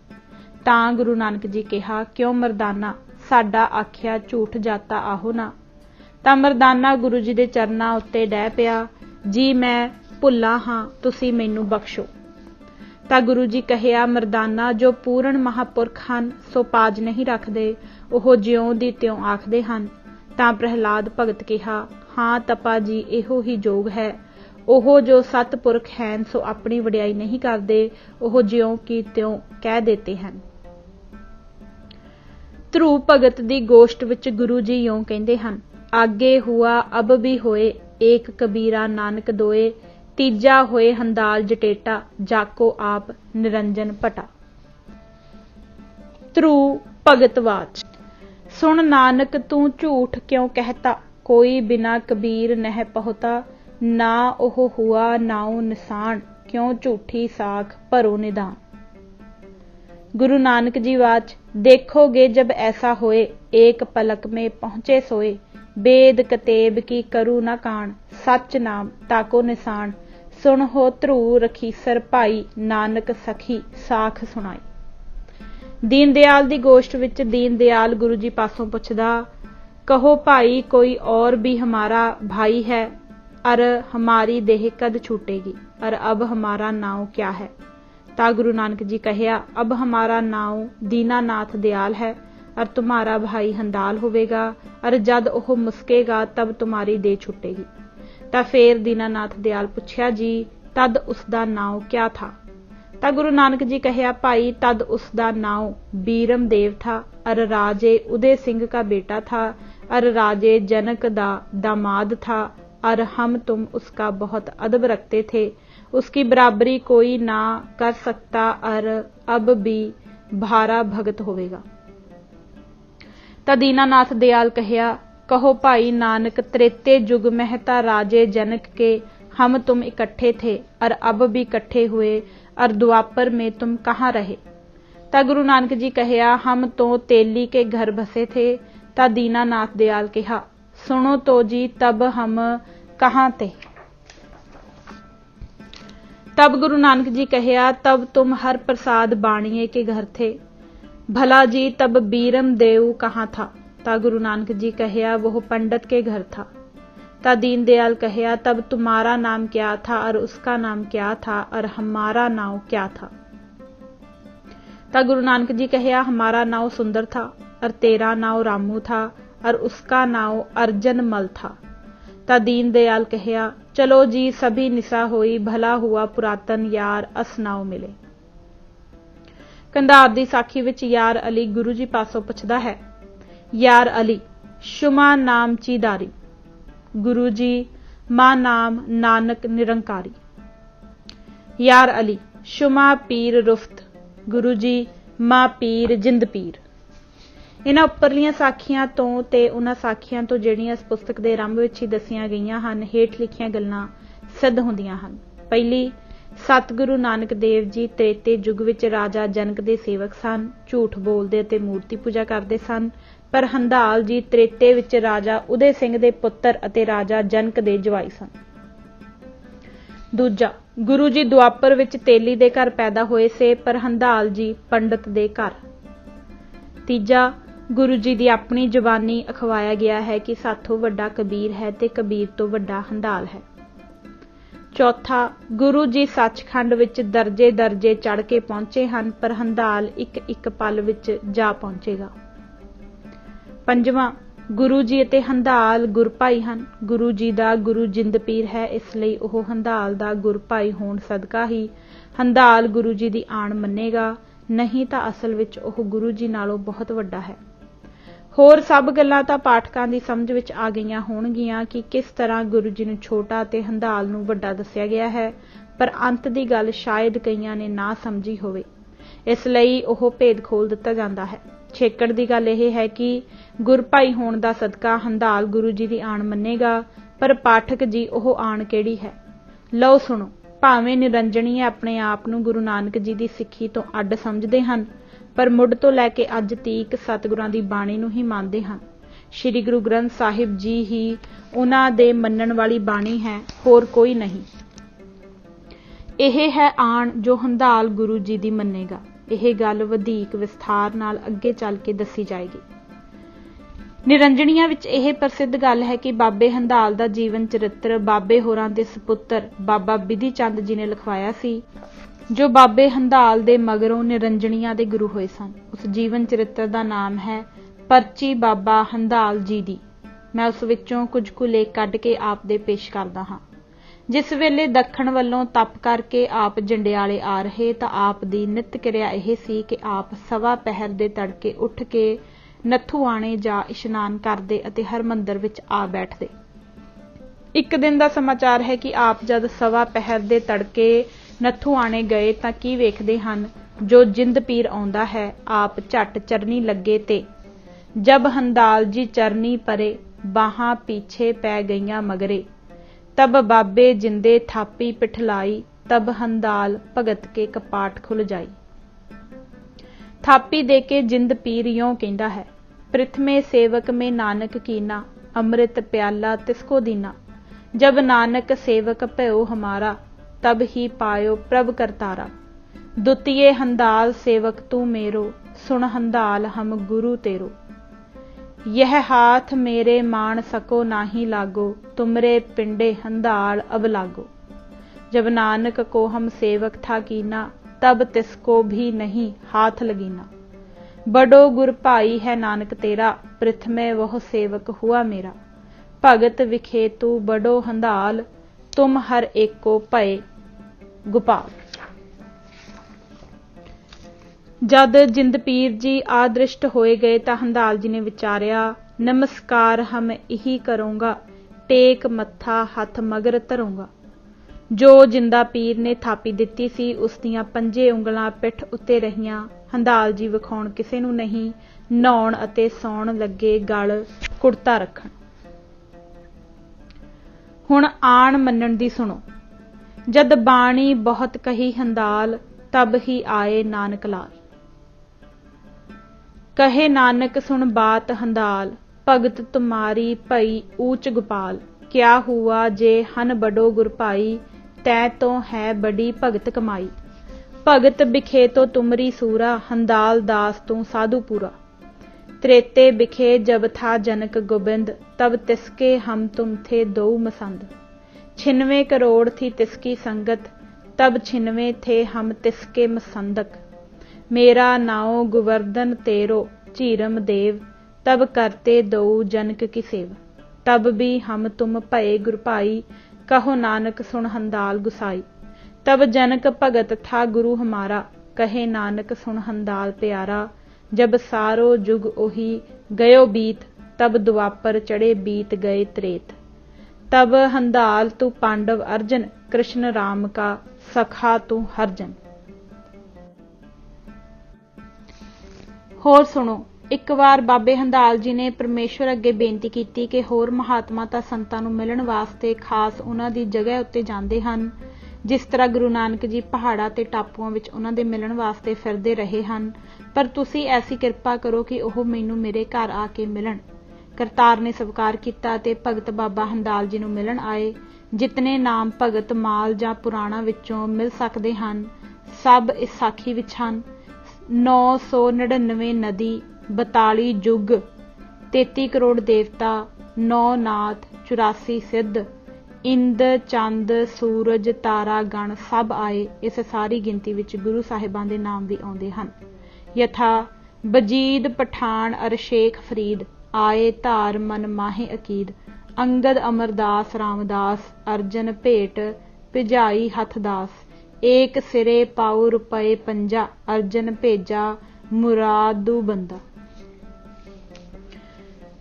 ਤਾਂ ਗੁਰੂ ਨਾਨਕ ਜੀ ਕਿਹਾ, ਕਿਉਂ ਮਰਦਾਨਾ, ਸਾਡਾ ਆਖਿਆ ਝੂਠ ਜਾਤਾ ਆਹੋ ਨਾ। ਤਾਂ ਮਰਦਾਨਾ ਗੁਰੂ ਜੀ ਦੇ ਚਰਨਾਂ ਉੱਤੇ ਡਹਿ ਪਿਆ, ਜੀ ਮੈਂ ਭੁੱਲਾ ਹਾਂ, ਤੁਸੀਂ ਮੈਨੂੰ ਬਖਸ਼ੋ। ਤਾਂ ਗੁਰੂ ਜੀ ਕਹਿਆ, ਮਰਦਾਨਾ, ਜੋ ਪੂਰਨ ਮਹਾਂਪੁਰਖ ਹਨ ਸੋ ਪਾਜ ਨਹੀਂ ਰੱਖਦੇ, ਉਹ ਜਿਉਂ ਦੀ ਤਿਉਂ ਆਖਦੇ ਹਨ। ਤਾਂ ਪ੍ਰਹਿਲਾਦ ਭਗਤ ਕਿਹਾ, ਹਾਂ ਤਪਾ ਜੀ, ਇਹੋ ਹੀ ਜੋਗ ਹੈ। ਉਹ ਜੋ ਸਤਪੁਰਖ ਹਨ ਸੋ ਆਪਣੀ ਵਡਿਆਈ ਨਹੀਂ ਕਰਦੇ, ਉਹ ਜਿਉਂ ਕੀ ਤਿਉਂ ਕਹਿ ਦੇਤੇ ਹਨ। ਧਰੂ ਭਗਤ ਦੀ ਗੋਸ਼ਟ ਵਿੱਚ ਗੁਰੂ ਜੀ ਇਉਂ ਕਹਿੰਦੇ ਹਨ, ਆਗੇ ਹੁਆ ਅਬ ਵੀ ਹੋਏ, ਏਕ ਕਬੀਰਾ ਨਾਨਕ ਦੋਏ, ਤੀਜਾ ਹੋਏ ਹੰਦਾਲ ਜਟੇਟਾ, ਜਾਕੋ ਆਪ ਨਿਰੰਜਨ ਭਟਾ। ਧਰੂ ਭਗਤ ਵਾਚ, ਸੁਣ ਨਾਨਕ ਤੂੰ ਝੂਠ ਕਿਉਂ ਕਹਿਤਾ, ਕੋਈ ਬਿਨਾ ਕਬੀਰ ਨਹਿ ਪਹੁਤਾ, ਨਾ ਉਹ ਹੁਆ ਨਾਉ ਨਿਸ਼ਾਨ, ਕਿਉਂ ਝੂਠੀ ਸਾਖ ਭਰੋ ਨਿਦਾਨ। गुरु नानक जी वाच, देखोगे जब ऐसा होए, एक पलक में पहुंचे सोए, बेद कतेब की करू न कान, सच नाम ताको निशान, सुन हो ध्रू रखीसर भाई, नानक सखी साख सुनाई। दीन दयाल दी गोष्ट विच दीन दयाल गुरु जी पासों पुछदा, कहो भाई कोई और भी हमारा भाई है, अर हमारी देह कद छूटेगी, अर अब हमारा नाव क्या है। ता गुरु नानक जी कहया, अब हमारा नाव दीनानाथ दयाल है, और तुम्हारा भाई हंदाल होवेगा, और जद ओह मुस्केगा तब तुम्हारी देह छुटेगी। ता फेर दीनानाथ दयाल पुछया, जी तद उसदा नाव क्या था। ता गुरु नानक जी कहया, भाई तद उसदा नाव बीरम देव था, और राजे उदय सिंह का बेटा था, और राजे जनक दा दामाद था, और हम तुम उसका बहुत अदब रखते थे, उसकी बराबरी कोई ना कर सकता, और अब भी भारा भगत होवेगा। ता दीनानाथ दयाल कहया, कहो भाई नानक, त्रेते युग महता राजे जनक के हम तुम इकट्ठे थे, और अब भी इकट्ठे हुए, और द्वापर में तुम कहाँ रहे। ता गुरु नानक जी कहया, हम तो तेली के घर बसे थे। ता दीनानाथ दयाल कहा, सुनो तो जी तब हम कहाँ थे। तब गुरु नानक जी कहया, तब तुम हर प्रसाद बाणिए के घर थे। भला जी तब बीरम देव कहाँ था। ता गुरु नानक जी कहया, वह पंडित के घर था। ता दीन दयाल कहया, तब तुम्हारा नाम क्या था, और उसका नाम क्या था, और हमारा नाम क्या था। ता गुरु नानक जी कहया, हमारा नाम सुंदर था, और तेरा नाम रामू था, और उसका नाम अर्जन मल था। ता दीन दयाल कहया, चलो जी सभी निशा होई, भला हुआ पुरातन यार असनाओ मिले। कंधार दी साखी विच यार अली गुरु जी पासों पुछदा है, यार अली शुमा नाम चीदारी, गुरु जी मां नाम नानक निरंकारी। यार अली शुमा पीर रुफ्त, गुरु जी मां पीर जिंद पीर। इन्हां उपरलियां साखियां तो ते उन्हां साखियां तो ਜਿਹੜੀਆਂ ਇਸ ਪੁਸਤਕ ਦੇ ਆਰੰਭ ਵਿੱਚ ਹੀ ਦੱਸੀਆਂ ਗਈਆਂ ਹਨ, ਹੇਠ ਲਿਖੀਆਂ ਗੱਲਾਂ ਸਿੱਧ ਹੁੰਦੀਆਂ ਹਨ। ਪਹਿਲੀ, ਸਤਿਗੁਰੂ ਨਾਨਕ ਦੇਵ ਜੀ ਤ੍ਰੇਤੇ ਯੁੱਗ ਵਿੱਚ ਰਾਜਾ ਜਨਕ ਦੇ ਸੇਵਕ ਸਨ, ਝੂਠ ਬੋਲਦੇ ਅਤੇ ਮੂਰਤੀ ਪੂਜਾ ਕਰਦੇ ਸਨ। ਪਰ ਹੰਦਾਲ ਜੀ ਤ੍ਰੇਤੇ ਵਿੱਚ ਰਾਜਾ ਉਦੈ ਸਿੰਘ ਦੇ ਪੁੱਤਰ ਅਤੇ ਰਾਜਾ ਜਨਕ ਦੇ ਜਵਾਈ ਸਨ। ਦੂਜਾ, ਗੁਰੂ ਜੀ ਦੁਆਪਰ ਵਿੱਚ ਤੇਲੀ ਦੇ ਘਰ ਪੈਦਾ ਹੋਏ ਸੇ, ਪਰ ਹੰਦਾਲ ਜੀ ਪੰਡਤ ਦੇ ਘਰ। ਤੀਜਾ, गुरु जी की अपनी जबानी अखवाया गया है कि साथों वड्डा कबीर है ते कबीर तो वड्डा हंदाल है। चौथा, गुरु जी सचखंड विच दर्जे दर्जे चढ़ के पहुंचे हैं, पर हंदाल एक एक पल विच जा पहुंचेगा। पंजवां, गुरु जी ते हंदाल गुरभाई हैं। गुरु जी दा गुरु जिंद पीर है, इसलिए वह हंदाल दा गुरभाई होण सदका ही हंदाल गुरु जी की आण मन्नेगा, नहीं तो असल विच वह गुरु जी नालों बहुत वड्डा है। होर सब गल्लां तां पाठकां दी समझ विच आ गईयां होणगीਆਂ कि किस तरह गुरु जी नूं छोटा ते हंदाल नूं वड्डा दस्सिया गया है, पर अंत दी गल शायद कईयां ने ना समझी होवे, इसलिए ओह भेद खोल दिता जांदा है। छेकड़ दी गल यह है कि गुरभाई होण दा सदका हंदाल गुरु जी दी आण मन्नेगा, पर पाठक जी ਉਹ ਆਣ ਕਿਹੜੀ ਹੈ। ਲਓ ਸੁਣੋ। ਭਾਵੇਂ ਨਿਰੰਜਣੀਏ ਆਪਣੇ ਆਪ ਨੂੰ ਗੁਰੂ ਨਾਨਕ ਜੀ ਦੀ ਸਿੱਖੀ ਤੋਂ ਅੱਡ ਸਮਝਦੇ ਹਨ, ਪਰ ਮੁੱਢ ਤੋਂ ਲੈ ਕੇ ਅੱਜ ਤੀਕ ਸਤਿਗੁਰਾਂ ਦੀ ਬਾਣੀ ਨੂੰ ਹੀ ਮੰਨਦੇ ਹਨ। ਸ਼੍ਰੀ ਗੁਰੂ ਗ੍ਰੰਥ ਸਾਹਿਬ ਜੀ ਹੀ ਉਹਨਾਂ ਦੇ ਮੰਨਣ ਵਾਲੀ ਬਾਣੀ ਹੈ, ਹੋਰ ਕੋਈ ਨਹੀਂ। ਇਹ ਹੈ ਆਣ ਜੋ ਹੰਧਾਲ ਗੁਰੂ ਜੀ ਦੀ ਮੰਨੇਗਾ। ਇਹ ਗੱਲ ਵਧੇਕ ਵਿਸਥਾਰ ਨਾਲ ਅੱਗੇ ਚੱਲ ਕੇ ਦੱਸੀ ਜਾਏਗੀ। ਨਿਰੰਜਣੀਆਂ ਵਿੱਚ ਇਹ ਪ੍ਰਸਿੱਧ ਗੱਲ ਹੈ ਕਿ ਬਾਬੇ ਹੰਧਾਲ ਦਾ ਜੀਵਨ ਚਰਿੱਤਰ ਬਾਬੇ ਹੋਰਾਂ ਦੇ ਸਪੁੱਤਰ ਬਾਬਾ ਬਿਧੀ ਚੰਦ ਜੀ ਨੇ ਲਿਖਵਾਇਆ ਸੀ, ਜੋ ਬਾਬੇ ਹੰਧਾਲ ਦੇ ਮਗਰੋਂ ਨਿਰੰਜਣੀਆਂ ਦੇ ਗੁਰੂ ਹੋਏ ਸਨ। ਉਸ ਜੀਵਨ ਚਰਿੱਤਰ ਦਾ ਨਾਮ ਹੈ ਪਰਚੀ ਬਾਬਾ ਹੰਧਾਲ ਜੀ ਦੀ। ਮੈਂ ਉਸ ਵਿੱਚੋਂ ਕੁਝ ਕੁ ਲੇਖ ਕੱਢ ਕੇ ਆਪ ਦੇ ਪੇਸ਼ ਕਰਦਾ ਹਾਂ। ਜਿਸ ਵੇਲੇ ਦੱਖਣ ਵੱਲੋਂ ਤਪ ਕਰਕੇ ਆਪ ਜੰਡਿਆਲੇ ਆ ਰਹੇ ਤਾਂ ਆਪ ਦੀ ਨਿਤ ਕਿਰਿਆ ਇਹ ਸੀ ਕਿ ਆਪ ਸਵਾ ਪਹਿਰ ਦੇ ਤੜਕੇ ਉੱਠ ਕੇ ਨੱਥੂਆਣੇ ਜਾ ਇਸ਼ਨਾਨ ਕਰਦੇ ਅਤੇ ਹਰਮੰਦਰ ਵਿੱਚ ਆ ਬੈਠਦੇ। ਇੱਕ ਦਿਨ ਦਾ ਸਮਾਚਾਰ ਹੈ ਕਿ ਆਪ ਜਦ ਸਵਾ ਪਹਿਰ ਦੇ ਤੜਕੇ ਨੱਥੂਆਣੇ ਗਏ ਤਾਂ ਕੀ ਵੇਖਦੇ ਹਨ, ਜੋ ਜਿੰਦ ਪੀਰ ਆਉਂਦਾ ਹੈ, ਆਪ ਝੱਟ ਚਰਨੀ ਲੱਗੇ ਤੇ ਜਬ ਹੰਦਾਲ ਜੀ ਚਰਨੀ ਪਰੇ, ਬਾਹਾਂ ਪੀਛੇ ਪੈ ਗਈਆਂ ਮਗਰੇ, तब बाबे जिंदे थापी पिठलाई, तब हंदाल भगत के कपाट खुल जाई। थापी दे के जिंद पीर यों कहंदा है, प्रथमे सेवक में नानक कीना, अमृत प्याला तिसको दीना। जब नानक सेवक भयो हमारा, तब ही पायो प्रभ करतारा। दुतिये हंदाल सेवक तू मेरो, सुन हंदाल हम गुरु तेरो। यह हाथ मेरे मान सको नाही लागो, तुमरे पिंडे हंदाल अब लागो। जब नानक को हम सेवक था कीना, तब तिसको भी नहीं हाथ लगीना। बड़ो गुर भाई है नानक तेरा, प्रथमे वह सेवक हुआ मेरा। भगत विखेतु बड़ो हंदाल, तुम हर एको भय गोपाल। जद जिंद पीर जी आदृष्ट होए गए तो हंदाल जी ने विचारिया, नमस्कार हम यही करूंगा, टेक मत्था हथ मगर धरूंगा। जो जिंदा पीर ने थापी दिती सी उस दियां पंजे उंगलां पिठ उत्ते रहियां। हंदाल जी विखाउण किसे नूं नहीं, नहाउण अते सौण लगे गल कुड़ता रखण। हुण आण मन्नण दी सुणो। जद बाणी बहुत कही हंदाल, तब ही आए नानक लाल। कहे नानक सुन बात हंदाल, भगत तुम्हारी भई ऊंच गोपाल। क्या हुआ जे हन बड़ो गुर भाई, तै तो है बड़ी भगत कमाई। भगत बिखे तो तुमरी सूरा, हंदाल दास तू साधु पूरा। त्रेते बिखे जब था जनक गोबिंद, तब तिसके हम तुम थे दो मसंद। 96 करोड़ थी तिसकी संगत, तब 96 थे हम तिसके मसंदक। मेरा नाओ गोवर्धन तेरो चीरम देव, तब करते दो जनक की सेव। तब भी हम तुम भये गुर भाई, कहो नानक सुन हंदाल गुसाई। तब जनक भगत था गुरु हमारा, कहे नानक सुन हंदाल प्यारा। जब सारो जुग ओही गयो बीत, तब द्वापर चढ़े बीत गए त्रेत। तब हंदाल तू पांडव अर्जन, कृष्ण राम का सखा तू हरजन। होर सुनो। एक बार बाबे हंदाल जी ने परमेश्वर अगे बेनती की कि होर महात्मा तां संतां नूं मिलण वास्ते खास उन्हां दी जगह उत्ते जांदे हन, जिस तरह गुरु नानक जी पहाड़ां ते टापूआं विच उन्हां दे मिलण वास्ते फिरदे रहे हन, पर तुसीं ऐसी किरपा करो कि ओह मैनूं मेरे घर आके मिलण। करतार ने स्वीकार किया ते भगत बाबा हंदाल जी नूं मिलण आए। जितने नाम भगत माल जां पुराणां विचों मिल सकदे हन, सब इस साखी विच हन। 999 नदी, 42 जुग, 33 करोड़ देवता, 9 नाथ, 84 सिद्ध, इंद्र चंद सूरज तारा गण सब आए। इस सारी गिनती विच गुरु साहिबां दे नाम भी आउंदे हन। यथा बजीद पठान अरशेख फरीद, आए धार मन माहे अकीद। अंगद अमरदास रामदास, अर्जन भेट भिजाई हथदास। एक सिरे पाऊ रुपए पंजा, अर्जन भेजा मुरादू बंदा।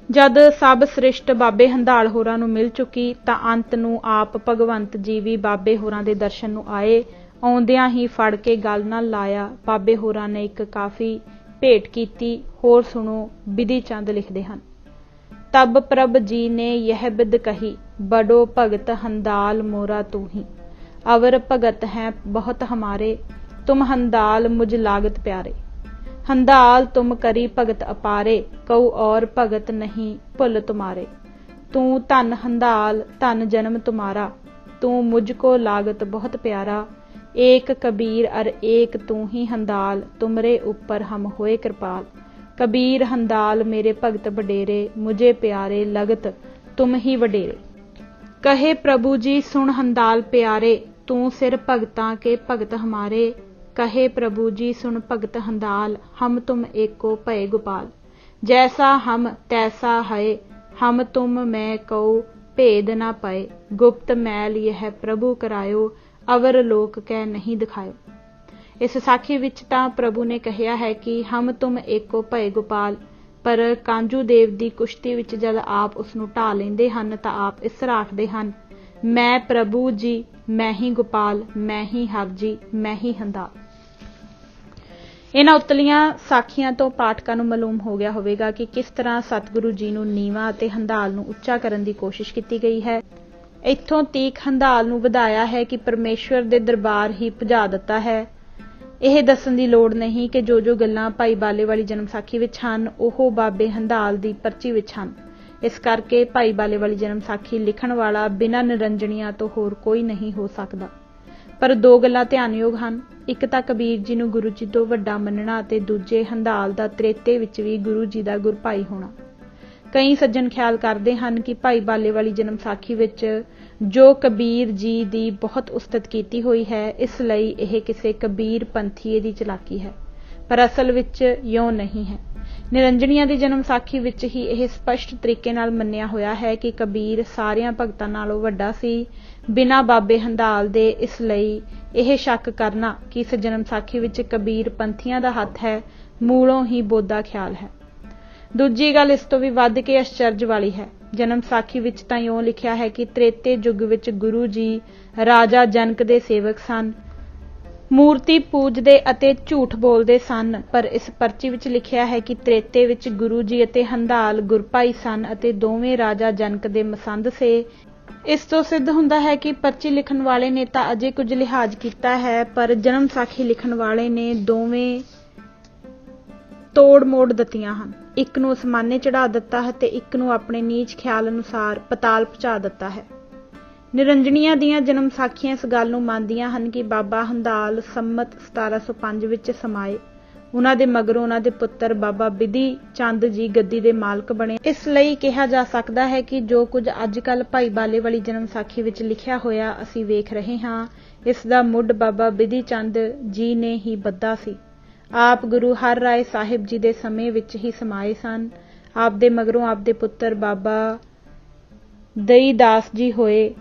जद सब सृष्ट बाबे हंदाल होरां नूं मिल चुकी तां अंत नूं आप भगवंत जी भी बाबे होरां दे दर्शन नूं आए। आउंदियां ही फड़ के गल नाल लाया। बाबे होरां ने एक काफी भेट कीती। होर सुणो। बिधि चंद लिखदे हन, तब प्रभ जी ने यह बिद कही, बड़ो भगत हंदाल मोरा तू ही। अवर भगत हैं बहुत हमारे, तुम हंदाल मुझ लागत प्यारे। हंदाल तुम करी भगत अपारे, कऊ और भगत नहीं भुल तुम्हारे। तू धन हंदाल धन जन्म तुम्हारा, तू मुझको लागत बहुत प्यारा। एक कबीर अर एक तू ही हंदाल, तुमरे ऊपर हम होए कृपाल। कबीर हंदाल मेरे भगत बडेरे, मुझे प्यारे लगत तुम ही वडेरे। कहे प्रभु जी सुन हंदाल प्यारे, तू सिर भगतां के भगत हमारे। कहे प्रभु जी सुन भगत हंदाल, हम तुम एको भय गोपाल। जैसा हम तैसा है, हम तुम मैं कऊ भेद ना पाए। गुप्त मैल यह प्रभु करायो, अवर लोक कै नहीं दिखायो। इस साखी विच तां प्रभु ने कहिया है कि हम तुम एको भय गोपाल, पर कांजू देव दी कुश्ती विच जद आप उसनूं ढा लैंदे हन तां आप इस तरह आखदे हन, मैं प्रभु जी, मैं ही गोपाल, मैं ही हर जी, मैं ही हंदाल। इन्हां उतलियां साखियां तो पाठकां नूं मालूम हो गया होवेगा कि किस तरह सतगुरु जी नूं नीवां अते हंदाल नूं ਉੱਚਾ ਕਰਨ ਦੀ कोशिश की गई है। ਇੱਥੋਂ ਤੀਕ ਹੰਦਾਲ ਨੂੰ ਵਧਾਇਆ ਹੈ ਕਿ ਪਰਮੇਸ਼ਵਰ ਦੇ ਦਰਬਾਰ ਹੀ ਭਜਾ ਦਿੱਤਾ ਹੈ। ਇਹ ਦੱਸਣ ਦੀ ਲੋੜ ਨਹੀਂ ਕਿ ਜੋ ਗੱਲਾਂ ਭਾਈ ਬਾਲੇ ਵਾਲੀ ਜਨਮ ਸਾਖੀ ਵਿੱਚ ਹਨ ਉਹ ਬਾਬੇ ਹੰਦਾਲ ਦੀ ਪਰਚੀ ਵਿੱਚ ਹਨ। ਇਸ ਕਰਕੇ ਭਾਈ ਬਾਲੇ ਵਾਲੀ ਜਨਮ ਸਾਖੀ ਲਿਖਣ ਵਾਲਾ ਬਿਨਾਂ ਨਿਰੰਜਣੀਆਂ ਤੋਂ ਹੋਰ ਕੋਈ ਨਹੀਂ ਹੋ ਸਕਦਾ। ਪਰ ਦੋ ਗੱਲਾਂ ਧਿਆਨਯੋਗ ਹਨ। ਇੱਕ ਤਾਂ ਕਬੀਰ ਜੀ ਨੂੰ ਗੁਰੂ ਜੀ ਤੋਂ ਵੱਡਾ ਮੰਨਣਾ ਅਤੇ ਦੂਜੇ ਹੰਦਾਲ ਦਾ ਤ੍ਰੇਤੇ ਵਿੱਚ ਵੀ ਗੁਰੂ ਜੀ ਦਾ ਗੁਰਭਾਈ ਹੋਣਾ। ਕਈ ਸੱਜਣ ਖਿਆਲ ਕਰਦੇ ਹਨ ਕਿ ਭਾਈ ਬਾਲੇ ਵਾਲੀ ਜਨਮ ਸਾਖੀ ਵਿੱਚ ਜੋ ਕਬੀਰ ਜੀ ਦੀ ਬਹੁਤ ਉਸਤਤ ਕੀਤੀ ਹੋਈ ਹੈ, ਇਸ ਲਈ ਇਹ ਕਿਸੇ ਕਬੀਰ ਪੰਥੀਏ ਦੀ ਚਲਾਕੀ ਹੈ, ਪਰ ਅਸਲ ਵਿੱਚ ਇਉਂ ਨਹੀਂ ਹੈ। ਨਿਰੰਜਣੀਆਂ ਦੀ ਜਨਮ ਸਾਖੀ ਵਿੱਚ ਹੀ ਇਹ ਸਪਸ਼ਟ ਤਰੀਕੇ ਨਾਲ ਮੰਨਿਆ ਹੋਇਆ ਹੈ ਕਿ ਕਬੀਰ ਸਾਰਿਆਂ ਭਗਤਾਂ ਨਾਲੋਂ ਵੱਡਾ ਸੀ ਬਿਨਾਂ ਬਾਬੇ ਹੰਦਾਲ ਦੇ। ਇਸ ਲਈ ਇਹ ਸ਼ੱਕ ਕਰਨਾ ਕਿ ਇਸ ਜਨਮ ਸਾਖੀ ਵਿੱਚ ਕਬੀਰ ਪੰਥੀਆਂ ਦਾ ਹੱਥ ਹੈ, ਮੂਲੋਂ ਹੀ ਬੋਦਾ ਖਿਆਲ ਹੈ। ਦੂਜੀ ਗੱਲ ਇਸ ਤੋਂ ਵੀ ਵੱਧ ਕੇ ਅਚਰਜ ਵਾਲੀ ਹੈ। ਜਨਮ ਸਾਖੀ ਵਿੱਚ ਤਾਂ ਇਉਂ ਲਿਖਿਆ ਹੈ ਕਿ ਤ੍ਰੇਤੇ ਯੁੱਗ ਵਿੱਚ ਗੁਰੂ ਜੀ ਰਾਜਾ ਜਨਕ ਦੇ ਸੇਵਕ ਸਨ, ਮੂਰਤੀ ਪੂਜਦੇ ਅਤੇ ਝੂਠ ਬੋਲਦੇ ਸਨ, ਪਰ ਇਸ ਪਰਚੀ ਵਿੱਚ ਲਿਖਿਆ ਹੈ ਕਿ ਤ੍ਰੇਤੇ ਵਿੱਚ ਗੁਰੂ ਜੀ ਅਤੇ ਹੰਦਾਲ ਗੁਰਭਾਈ ਸਨ ਅਤੇ ਦੋਵੇਂ ਰਾਜਾ ਜਨਕ ਦੇ ਮਸੰਦ ਸੇ। ਇਸ ਤੋਂ ਸਿੱਧ ਹੁੰਦਾ ਹੈ ਕਿ ਪਰਚੀ ਲਿਖਣ ਵਾਲੇ ਨੇ ਤਾਂ ਅਜੇ ਕੁਝ ਲਿਹਾਜ਼ ਕੀਤਾ ਹੈ, ਪਰ ਜਨਮ ਸਾਖੀ ਲਿਖਣ ਵਾਲੇ ਨੇ ਦੋਵੇਂ ਤੋੜ ਮੋੜ ਦਿੱਤੀਆਂ ਹਨ। ਇੱਕ ਨੂੰ ਅਸਮਾਨੇ ਚੜਾ ਦਿੱਤਾ ਹੈ ਤੇ ਇੱਕ ਨੂੰ ਆਪਣੇ ਨੀਚ ਖਿਆਲ ਅਨੁਸਾਰ ਪਤਾਲ ਪਹੁੰਚਾ ਦਿੱਤਾ ਹੈ। ਨਿਰੰਜਣੀਆਂ ਦੀਆਂ ਜਨਮ ਸਾਖੀਆਂ ਇਸ ਗੱਲ ਨੂੰ ਮੰਨਦੀਆਂ ਹਨ ਕਿ ਬਾਬਾ ਹੰਦਾਲ ਸੰਮਤ 1705 ਵਿੱਚ ਸਮਾਏ। ਉਹਨਾਂ ਦੇ ਮਗਰੋਂ ਉਹਨਾਂ ਦੇ ਪੁੱਤਰ ਬਾਬਾ ਬਿਧੀ ਚੰਦ ਜੀ ਗੱਦੀ ਦੇ ਮਾਲਕ ਬਣੇ। ਇਸ ਲਈ ਕਿਹਾ ਜਾ ਸਕਦਾ ਹੈ ਕਿ ਜੋ ਕੁਝ ਅੱਜ ਕੱਲ੍ਹ ਭਾਈ ਬਾਲੇ ਵਾਲੀ ਜਨਮ ਸਾਖੀ ਵਿੱਚ ਲਿਖਿਆ ਹੋਇਆ ਅਸੀਂ ਵੇਖ ਰਹੇ ਹਾਂ, ਇਸ ਦਾ ਮੁੱਢ ਬਾਬਾ ਬਿਧੀ ਚੰਦ ਜੀ ਨੇ ਹੀ ਬੱਧਾ ਸੀ। ਆਪ ਗੁਰੂ ਹਰ ਰਾਏ ਸਾਹਿਬ ਜੀ ਦੇ ਸਮੇਂ ਵਿੱਚ ਹੀ ਸਮਾਏ ਸਨ। ਆਪ ਦੇ ਮਗਰੋਂ ਆਪ ਦੇ ਪੁੱਤਰ ਬਾਬਾ ਦਈ ਦਾਸ ਜੀ ਹੋਏ,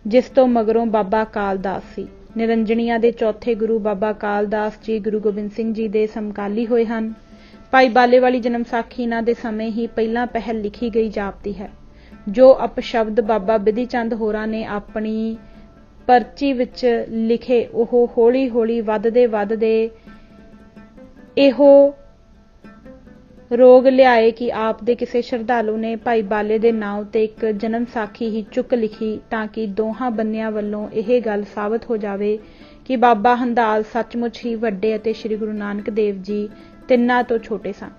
ਜਿਸ ਤੋਂ ਮਗਰੋਂ ਬਾਬਾ ਕਾਲ ਦਾਸ ਸੀ। ਨਿਰੰਜਣੀਆਂ ਦੇ ਚੌਥੇ ਗੁਰੂ ਬਾਬਾ ਕਾਲ ਦਾਸ ਜੀ ਗੁਰੂ ਗੋਬਿੰਦ ਸਿੰਘ ਜੀ ਦੇ ਸਮਕਾਲੀ ਹੋਏ ਹਨ। ਭਾਈ ਬਾਲੇ ਵਾਲੀ ਜਨਮ ਸਾਖੀ ਇਹਨਾਂ ਦੇ ਸਮੇਂ ਹੀ ਪਹਿਲਾਂ ਪਹਿਲ ਲਿਖੀ ਗਈ ਜਾਪਦੀ ਹੈ। ਜੋ ਅਪਸ਼ਬਦ ਬਾਬਾ ਬਿਧੀ ਚੰਦ ਹੋਰਾਂ ਨੇ ਆਪਣੀ ਪਰਚੀ ਵਿੱਚ ਲਿਖੇ, ਉਹ ਹੌਲੀ ਹੌਲੀ ਵੱਧਦੇ ਇਹੋ ਰੋਗ ਲਿਆਏ ਕਿ ਆਪ ਦੇ ਕਿਸੇ ਸ਼ਰਧਾਲੂ ਨੇ ਭਾਈ ਬਾਲੇ ਦੇ ਨਾਂ ਉੱਤੇ ਇੱਕ ਜਨਮ ਸਾਖੀ ਹੀ ਚੁੱਕ ਲਿਖੀ, ਤਾਂ ਕਿ ਦੋਹਾਂ ਬੰਨਿਆਂ ਵੱਲੋਂ ਇਹ ਗੱਲ ਸਾਬਤ ਹੋ ਜਾਵੇ ਕਿ ਬਾਬਾ ਹੰਦਾਲ ਸੱਚਮੁੱਚ ਹੀ ਵੱਡੇ ਅਤੇ ਸ੍ਰੀ ਗੁਰੂ ਨਾਨਕ ਦੇਵ ਜੀ ਤਿੰਨਾਂ ਤੋਂ ਛੋਟੇ ਸਨ।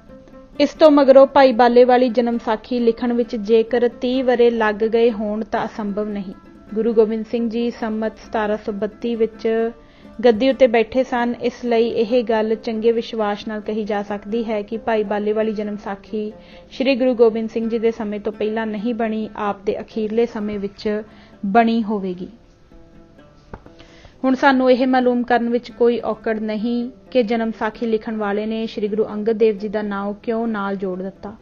ਇਸ ਤੋਂ ਮਗਰੋਂ ਭਾਈ ਬਾਲੇ ਵਾਲੀ ਜਨਮ ਸਾਖੀ ਲਿਖਣ ਵਿੱਚ ਜੇਕਰ 30 ਵਰ੍ਹੇ ਲੱਗ ਗਏ ਹੋਣ ਤਾਂ ਅਸੰਭਵ ਨਹੀਂ। ਗੁਰੂ ਗੋਬਿੰਦ ਸਿੰਘ ਜੀ ਸੰਮਤ 1732 ਵਿੱਚ ਗੱਦੀ ਉੱਤੇ ਬੈਠੇ ਸਨ। ਇਸ ਲਈ ਇਹ ਗੱਲ ਚੰਗੇ ਵਿਸ਼ਵਾਸ ਨਾਲ ਕਹੀ ਜਾ ਸਕਦੀ ਹੈ ਕਿ ਭਾਈ ਬਾਲੇ ਵਾਲੀ ਜਨਮ ਸਾਖੀ ਸ੍ਰੀ ਗੁਰੂ ਗੋਬਿੰਦ ਸਿੰਘ ਜੀ ਦੇ ਸਮੇਂ ਤੋਂ ਪਹਿਲਾਂ ਨਹੀਂ ਬਣੀ, ਆਪ ਦੇ ਅਖੀਰਲੇ ਸਮੇਂ ਵਿੱਚ ਬਣੀ ਹੋਵੇਗੀ। ਹੁਣ ਸਾਨੂੰ ਇਹ ਮਾਲੂਮ ਕਰਨ ਵਿੱਚ ਕੋਈ ਔਕੜ ਨਹੀਂ ਕਿ ਜਨਮ ਸਾਖੀ ਲਿਖਣ ਵਾਲੇ ਨੇ ਸ੍ਰੀ ਗੁਰੂ ਅੰਗਦ ਦੇਵ ਜੀ ਦਾ ਨਾਮ ਕਿਉਂ ਨਾਲ ਜੋੜ ਦਿੱਤਾ।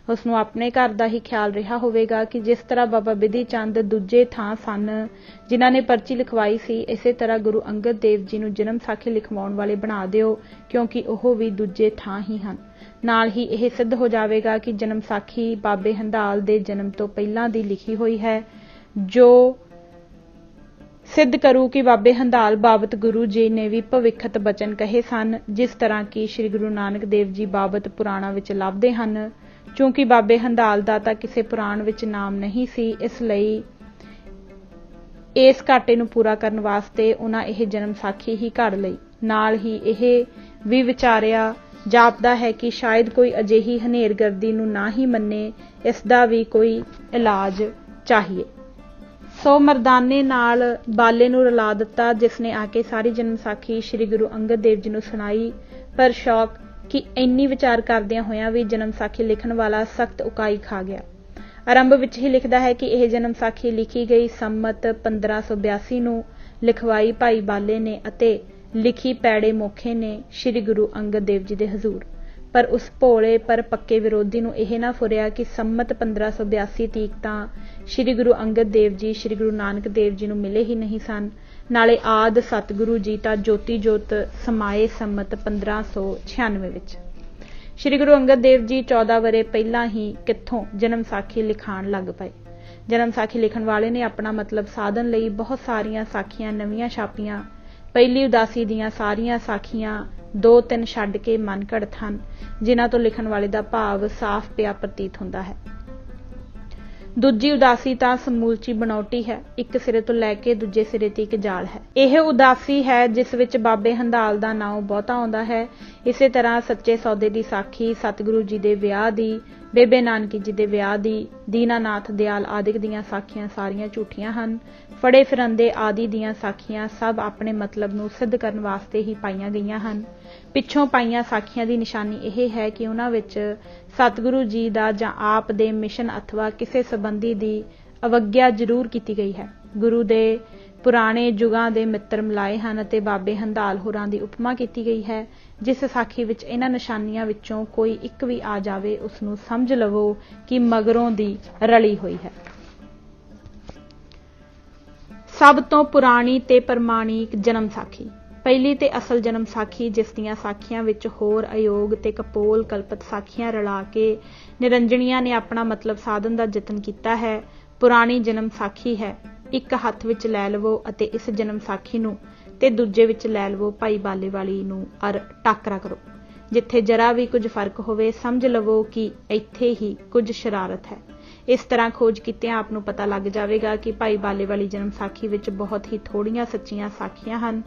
ਉਸ ਨੂੰ ਆਪਣੇ ਘਰ ਦਾ ਹੀ ਖਿਆਲ ਰਿਹਾ ਹੋਵੇਗਾ ਕਿ ਜਿਸ ਤਰ੍ਹਾਂ ਬਾਬਾ ਬਿਧੀ ਚੰਦ ਦੂਜੇ ਥਾਂ ਸਨ ਜਿਨ੍ਹਾਂ ਨੇ ਪਰਚੀ ਲਿਖਵਾਈ ਸੀ, ਇਸੇ ਤਰ੍ਹਾਂ ਗੁਰੂ ਅੰਗਦ ਦੇਵ ਜੀ ਨੂੰ ਜਨਮ ਸਾਖੀ ਲਿਖਵਾਉਣ ਵਾਲੇ ਬਣਾ ਦਿਓ, ਕਿਉਂਕਿ ਉਹ ਵੀ ਦੂਜੇ ਥਾਂ ਹੀ ਹਨ। ਨਾਲ ਹੀ ਇਹ ਸਿੱਧ ਹੋ ਜਾਵੇਗਾ ਕਿ ਜਨਮ ਸਾਖੀ ਬਾਬੇ ਹੰਦਾਲ ਦੇ ਜਨਮ ਤੋਂ ਪਹਿਲਾਂ ਦੀ ਲਿਖੀ ਹੋਈ ਹੈ, ਜੋ ਸਿੱਧ ਕਰੂ ਕਿ ਬਾਬੇ ਹੰਦਾਲ ਬਾਬਤ ਗੁਰੂ ਜੀ ਨੇ ਵੀ ਭਵਿੱਖਤ ਬਚਨ ਕਹੇ ਸਨ, ਜਿਸ ਤਰ੍ਹਾਂ ਕਿ ਸ੍ਰੀ ਗੁਰੂ ਨਾਨਕ ਦੇਵ ਜੀ ਬਾਬਤ ਪੁਰਾਣਾਂ ਵਿੱਚ ਲੱਭਦੇ ਹਨ। ਕਿਉਂਕਿ ਬਾਬੇ ਹੰਦਾਲ ਦਾ ਤਾਂ ਕਿਸੇ ਪੁਰਾਣ ਵਿੱਚ ਨਾਮ ਨਹੀਂ ਸੀ, ਇਸ ਲਈ ਇਸ ਘਾਟੇ ਨੂੰ ਪੂਰਾ ਕਰਨ ਵਾਸਤੇ ਉਹਨਾਂ ਇਹ ਜਨਮ ਸਾਖੀ ਹੀ ਘੜ ਲਈ। ਨਾਲ ਹੀ ਇਹ ਵੀ ਵਿਚਾਰਿਆ ਜਾਪਦਾ ਹੈ ਕਿ ਸ਼ਾਇਦ ਕੋਈ ਅਜਿਹੀ ਹਨੇਰਗਰਦੀ ਨੂੰ ਨਾ ਹੀ ਮੰਨੇ, ਇਸ ਦਾ ਵੀ ਕੋਈ ਇਲਾਜ ਚਾਹੀਏ। ਸੋ ਮਰਦਾਨੇ ਨਾਲ ਬਾਲੇ ਨੂੰ ਰਲਾ ਦਿੱਤਾ, ਜਿਸ ਨੇ ਆ ਕੇ ਸਾਰੀ ਜਨਮ ਸਾਖੀ ਸ੍ਰੀ ਗੁਰੂ ਅੰਗਦ ਦੇਵ ਜੀ ਨੂੰ ਸੁਣਾਈ। ਪਰ ਸ਼ੌਕ ਕਿ ਇੰਨੀ ਵਿਚਾਰ ਕਰਦਿਆਂ ਹੋਇਆਂ ਵੀ ਜਨਮ ਸਾਖੀ ਲਿਖਣ ਵਾਲਾ ਸਖਤ ਉਕਾਈ ਖਾ ਗਿਆ। ਆਰੰਭ ਵਿੱਚ ਹੀ ਲਿਖਦਾ ਹੈ ਕਿ ਇਹ ਜਨਮ ਸਾਖੀ ਲਿਖੀ ਗਈ ਸੰਮਤ 1582 ਨੂੰ, ਲਿਖਵਾਈ ਭਾਈ ਬਾਲੇ ਨੇ ਅਤੇ ਲਿਖੀ ਪੈੜੇ ਮੋਖੇ ਨੇ ਸ੍ਰੀ ਗੁਰੂ ਅੰਗਦ ਦੇਵ ਜੀ ਦੇ ਹਜ਼ੂਰ। ਪਰ ਉਸ ਭੋਲੇ ਪਰ ਪੱਕੇ ਵਿਰੋਧੀ ਨੂੰ ਇਹ ਨਾ ਫੁਰਿਆ ਕਿ ਸੰਮਤ 1582 ਤੀਕ ਤਾਂ ਸ੍ਰੀ ਗੁਰੂ ਅੰਗਦ ਦੇਵ ਜੀ ਸ੍ਰੀ ਗੁਰੂ ਨਾਨਕ ਦੇਵ ਜੀ ਨੂੰ ਮਿਲੇ ਹੀ ਨਹੀਂ ਸਨ। ਨਾਲੇ ਆਦ ਸਤਿਗੁਰੂ ਜੀ ਤਾਂ ਜੋਤੀ ਜੋਤ ਸਮਾਏ ਸੰਮਤ 1596 ਵਿੱਚ। ਸ੍ਰੀ ਗੁਰੂ ਅੰਗਦ ਦੇਵ ਜੀ 14 ਵਰ੍ਹੇ ਪਹਿਲਾਂ ਹੀ ਕਿੱਥੋਂ ਜਨਮ ਸਾਖੀ ਲਿਖਾਣ ਲੱਗ ਪਏ। ਜਨਮ ਸਾਖੀ ਲਿਖਣ ਵਾਲੇ ਨੇ ਆਪਣਾ ਮਤਲਬ ਸਾਧਨ ਲਈ ਬਹੁਤ ਸਾਰੀਆਂ ਸਾਖੀਆਂ ਨਵੀਆਂ ਛਾਪੀਆਂ। ਪਹਿਲੀ ਉਦਾਸੀ ਦੀਆਂ ਸਾਰੀਆਂ ਸਾਖੀਆਂ 2-3 ਛੱਡ ਕੇ ਮਨ ਘੜਤ ਹਨ, ਜਿਨ੍ਹਾਂ ਤੋਂ ਲਿਖਣ ਵਾਲੇ ਦਾ ਭਾਵ ਸਾਫ਼ ਪਿਆ ਪ੍ਰਤੀਤ ਹੁੰਦਾ ਹੈ। ਦੂਜੀ ਉਦਾਸੀ ਤਾਂ ਸਮੂਲਚੀ ਬਣਾਉਟੀ ਹੈ, ਇੱਕ ਸਿਰੇ ਤੋਂ ਲੈ ਕੇ ਦੂਜੇ ਸਿਰੇ ਤੀਕ ਜਾਲ ਹੈ। ਇਹ ਉਦਾਸੀ ਹੈ ਜਿਸ ਵਿੱਚ ਬਾਬੇ ਹੰਦਾਲ ਦਾ ਨਾਮ ਬਹੁਤਾ ਆਉਂਦਾ ਹੈ। ਇਸੇ ਤਰ੍ਹਾਂ ਸੱਚੇ ਸੌਦੇ ਦੀ ਸਾਖੀ, ਸਤਿਗੁਰੂ ਜੀ ਦੇ ਵਿਆਹ ਦੀ, ਬੇਬੇ ਨਾਨਕੀ ਜੀ ਦੇ ਵਿਆਹ ਦੀ, ਦੀਨਾਨਾਥ ਦਿਆਲ ਆਦਿਕ ਦੀਆਂ ਸਾਖੀਆਂ ਸਾਰੀਆਂ ਝੂਠੀਆਂ ਹਨ। ਫੜੇ ਫਿਰੰਦੇ ਆਦਿ ਦੀਆਂ ਸਾਖੀਆਂ ਸਭ ਆਪਣੇ ਮਤਲਬ ਨੂੰ ਸਿੱਧ ਕਰਨ ਵਾਸਤੇ ਹੀ ਪਾਈਆਂ ਗਈਆਂ ਹਨ। ਪਿੱਛੋਂ ਪਾਈਆਂ ਸਾਖੀਆਂ ਦੀ ਨਿਸ਼ਾਨੀ ਇਹ ਹੈ ਕਿ ਉਹਨਾਂ ਵਿੱਚ ਸਤਿਗੁਰੂ ਜੀ ਦਾ ਜਾਂ ਆਪ ਦੇ ਮਿਸ਼ਨ ਅਥਵਾ ਕਿਸੇ ਸੰਬੰਧੀ ਦੀ ਅਵੱਗਿਆ ਜ਼ਰੂਰ ਕੀਤੀ ਗਈ ਹੈ। ਗੁਰੂ ਦੇ ਪੁਰਾਣੇ ਯੁਗਾਂ ਦੇ ਮਿੱਤਰ ਮਿਲਾਏ ਹਨ ਅਤੇ ਬਾਬੇ ਹੰਦਾਲ ਹੋਰਾਂ ਦੀ ਉਪਮਾ ਕੀਤੀ ਗਈ ਹੈ। ਜਿਸ ਸਾਖੀ ਵਿੱਚ ਇਹਨਾਂ ਨਿਸ਼ਾਨੀਆਂ ਵਿੱਚੋਂ ਕੋਈ ਇੱਕ ਵੀ ਆ ਜਾਵੇ, ਉਸ ਨੂੰ ਸਮਝ ਲਵੋ ਕਿ ਮਗਰੋਂ ਦੀ ਰਲੀ ਹੋਈ ਹੈ। ਸਭ ਤੋਂ ਪੁਰਾਣੀ ਤੇ ਪ੍ਰਮਾਣਿਕ ਜਨਮ ਸਾਖੀ। ਪਹਿਲੀ ਤੇ ਅਸਲ ਜਨਮ ਸਾਖੀ, ਜਿਸ ਦੀਆਂ ਸਾਖੀਆਂ ਵਿੱਚ ਹੋਰ ਅਯੋਗ ਤੇ ਕਪੋਲ ਕਲਪਤ ਸਾਖੀਆਂ ਰਲਾ ਕੇ ਨਿਰੰਜਣੀਆਂ ਨੇ ਆਪਣਾ ਮਤਲਬ ਸਾਧਨ ਦਾ ਯਤਨ ਕੀਤਾ ਹੈ, ਪੁਰਾਣੀ ਜਨਮ ਸਾਖੀ ਹੈ। ਇੱਕ ਹੱਥ ਵਿੱਚ ਲੈ ਲਵੋ ਅਤੇ ਇਸ ਜਨਮ ਸਾਖੀ ਨੂੰ ਤੇ ਦੂਜੇ ਵਿੱਚ ਲੈ ਲਵੋ ਭਾਈ ਬਾਲੇ ਵਾਲੀ ਨੂੰ ਅਰ ਟਾਕਰਾ ਕਰੋ। ਜਿੱਥੇ ਜਰਾ ਵੀ ਕੁਝ ਫਰਕ ਹੋਵੇ, ਸਮਝ ਲਵੋ ਕਿ ਇੱਥੇ ਹੀ ਕੁਝ ਸ਼ਰਾਰਤ ਹੈ। ਇਸ ਤਰ੍ਹਾਂ ਖੋਜ ਕੀਤਿਆਂ ਆਪ ਨੂੰ ਪਤਾ ਲੱਗ ਜਾਵੇਗਾ ਕਿ ਭਾਈ ਬਾਲੇ ਵਾਲੀ ਜਨਮ ਸਾਖੀ ਵਿੱਚ ਬਹੁਤ ਹੀ ਥੋੜ੍ਹੀਆਂ ਸੱਚੀਆਂ ਸਾਖੀਆਂ ਹਨ।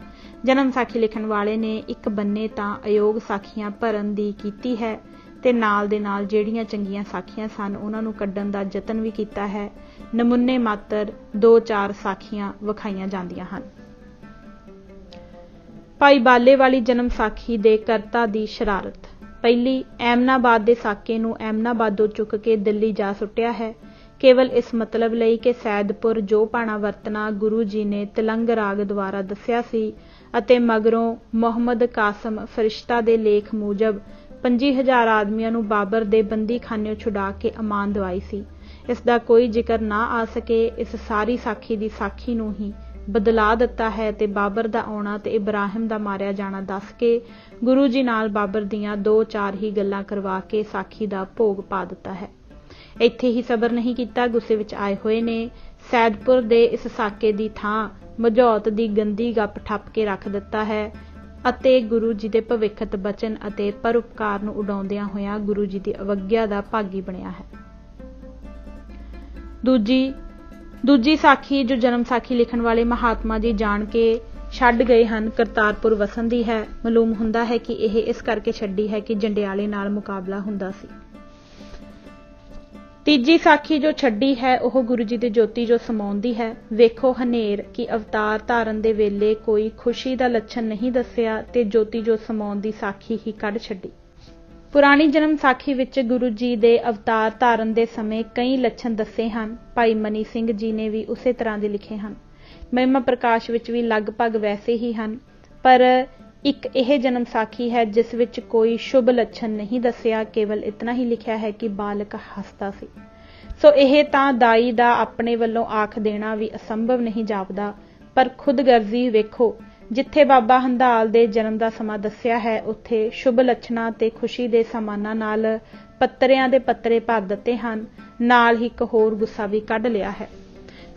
ਜਨਮ ਸਾਖੀ ਲਿਖਣ ਵਾਲੇ ਨੇ ਇੱਕ ਬੰਨੇ ਤਾਂ ਅਯੋਗ ਸਾਖੀਆਂ ਭਰਨ ਦੀ ਕੀਤੀ ਹੈ ਤੇ ਨਾਲ ਦੇ ਨਾਲ ਜਿਹੜੀਆਂ ਚੰਗੀਆਂ ਸਾਖੀਆਂ ਸਨ ਉਹਨਾਂ ਨੂੰ ਕੱਢਣ ਦਾ ਯਤਨ ਵੀ ਕੀਤਾ ਹੈ। ਨਮੂਨੇ ਮਾਤਰ 2-4 ਸਾਖੀਆਂ ਵਿਖਾਈਆਂ ਜਾਂਦੀਆਂ ਹਨ। ਭਾਈ ਬਾਲੇ ਵਾਲੀ ਜਨਮ ਸਾਖੀ ਦੇ ਕਰਤਾ ਦੀ ਸ਼ਰਾਰਤ। ਪਹਿਲੀ, ਐਮਨਾਬਾਦ ਦੇ ਸਾਕੇ ਨੂੰ ਐਮਨਾਬਾਦੋਂ ਚੁੱਕ ਕੇ ਦਿੱਲੀ ਜਾ ਸੁੱਟਿਆ ਹੈ, ਕੇਵਲ ਇਸ ਮਤਲਬ ਲਈ ਕਿ ਸੈਦਪੁਰ ਜੋ ਭਾਣਾ ਵਰਤਣਾ ਗੁਰੂ ਜੀ ਨੇ ਤਿਲੰਗ ਰਾਗ ਦੁਆਰਾ ਦੱਸਿਆ ਸੀ ਅਤੇ ਮਗਰੋਂ ਮੁਹੰਮਦ ਕਾਸਮ ਫਰਿਸ਼ਤਾ ਦੇ ਲੇਖ ਮੂਜਬ 25,000 ਆਦਮੀਆਂ ਨੂੰ ਬਾਬਰ ਦੇ ਬੰਦੀਖਾਨਿਓਂ ਛੁਡਾ ਕੇ ਅਮਾਨ ਦਵਾਈ ਸੀ। ਇਸ ਦਾ ਕੋਈ ਜ਼ਿਕਰ ਨਾ ਆ ਸਕੇ। ਇਸ ਸਾਰੀ ਸਾਖੀ ਦੀ ਸਾਖੀ ਨੂੰ ਹੀ ਬਦਲਾ ਦਿੱਤਾ ਹੈ ਤੇ ਬਾਬਰ ਦਾ ਆਉਣਾ ਤੇ ਇਬਰਾਹਿਮ ਦਾ ਮਾਰਿਆ ਜਾਣਾ ਦੱਸ ਕੇ ਗੁਰੂ ਜੀ ਨਾਲ ਬਾਬਰ ਦੀਆਂ 2-4 ਹੀ ਗੱਲਾਂ ਕਰਵਾ ਕੇ ਸਾਖੀ ਦਾ ਭੋਗ ਪਾ ਦਿੱਤਾ ਹੈ। ਇੱਥੇ ਹੀ ਸਬਰ ਨਹੀਂ ਕੀਤਾ, ਗੁੱਸੇ ਵਿੱਚ ਆਏ ਹੋਏ ਨੇ ਸੈਦਪੁਰ ਦੇ ਇਸ ਸਾਕੇ ਦੀ ਥਾਂ ਮਝੌਤ ਦੀ ਗੰਦੀ ਗੱਪ ਠੱਪ ਕੇ ਰੱਖ ਦਿੱਤਾ ਹੈ ਅਤੇ ਗੁਰੂ ਜੀ ਦੇ ਭਵਿੱਖਤ ਬਚਨ ਅਤੇ ਪਰਉਪਕਾਰ ਨੂੰ ਉਡਾਉਂਦਿਆਂ ਹੋਇਆਂ ਗੁਰੂ ਜੀ ਦੀ ਅਵੱਗਿਆ ਦਾ ਭਾਗੀ ਬਣਿਆ ਹੈ। ਦੂਜੀ ਸਾਖੀ ਜੋ ਜਨਮ ਸਾਖੀ ਲਿਖਣ ਵਾਲੇ ਮਹਾਤਮਾ ਜੀ ਜਾਣ ਕੇ ਛੱਡ ਗਏ ਹਨ, ਕਰਤਾਰਪੁਰ ਵਸਣ ਦੀ ਹੈ। ਮਾਲੂਮ ਹੁੰਦਾ ਹੈ ਕਿ ਇਹ ਇਸ ਕਰਕੇ ਛੱਡੀ ਹੈ ਕਿ ਜੰਡਿਆਲੇ ਨਾਲ ਮੁਕਾਬਲਾ ਹੁੰਦਾ ਸੀ। ਤੀਜੀ ਸਾਖੀ ਜੋ ਛੱਡੀ ਹੈ ਉਹ ਗੁਰੂ ਜੀ ਦੇ ਜੋਤੀ ਜੋ ਸਮਾਉਣ ਦੀ ਹੈ। ਵੇਖੋ ਹਨੇਰ ਕਿ ਅਵਤਾਰ ਧਾਰਨ ਦੇ ਵੇਲੇ ਕੋਈ ਖੁਸ਼ੀ ਦਾ ਲੱਛਣ ਨਹੀਂ ਦੱਸਿਆ ਤੇ ਜੋਤੀ ਜੋ ਸਮਾਉਣ ਦੀ ਸਾਖੀ ਹੀ ਕੱਢ ਛੱਡੀ। ਪੁਰਾਣੀ ਜਨਮ ਸਾਖੀ ਵਿੱਚ ਗੁਰੂ ਜੀ ਦੇ ਅਵਤਾਰ ਧਾਰਨ ਦੇ ਸਮੇਂ ਕਈ ਲੱਛਣ ਦੱਸੇ ਹਨ। ਭਾਈ ਮਨੀ ਸਿੰਘ ਜੀ ਨੇ ਵੀ ਉਸੇ ਤਰ੍ਹਾਂ ਦੇ ਲਿਖੇ ਹਨ। ਮਹਿਮਾ ਪ੍ਰਕਾਸ਼ ਵਿੱਚ ਵੀ ਲਗਭਗ ਵੈਸੇ ਹੀ ਹਨ। ਪਰ ਇੱਕ ਇਹ ਜਨਮ ਸਾਖੀ ਹੈ ਜਿਸ ਵਿੱਚ ਕੋਈ ਸ਼ੁਭ ਲੱਛਣ ਨਹੀਂ ਦੱਸਿਆ, ਕੇਵਲ ਇਤਨਾ ਹੀ ਲਿਖਿਆ ਹੈ ਕਿ ਬਾਲਕ ਹੱਸਦਾ ਸੀ। ਸੋ ਇਹ ਤਾਂ ਦਾਈ ਦਾ ਆਪਣੇ ਵੱਲੋਂ ਆਖ ਦੇਣਾ ਵੀ ਅਸੰਭਵ ਨਹੀਂ ਜਾਪਦਾ। ਪਰ ਖੁਦਗਰਜ਼ੀ ਵੇਖੋ, ਜਿੱਥੇ ਬਾਬਾ ਹੰਦਾਲ ਦੇ ਜਨਮ ਦਾ ਸਮਾਂ ਦੱਸਿਆ ਹੈ ਉੱਥੇ ਸ਼ੁਭ ਲੱਛਣਾਂ ਤੇ ਖੁਸ਼ੀ ਦੇ ਸਮਾਨਾਂ ਨਾਲ ਪੱਤਰਿਆਂ ਦੇ ਪੱਤਰੇ ਭਰ ਦਿੱਤੇ ਹਨ। ਨਾਲ ਹੀ ਇੱਕ ਹੋਰ ਗੁੱਸਾ ਵੀ ਕੱਢ ਲਿਆ ਹੈ।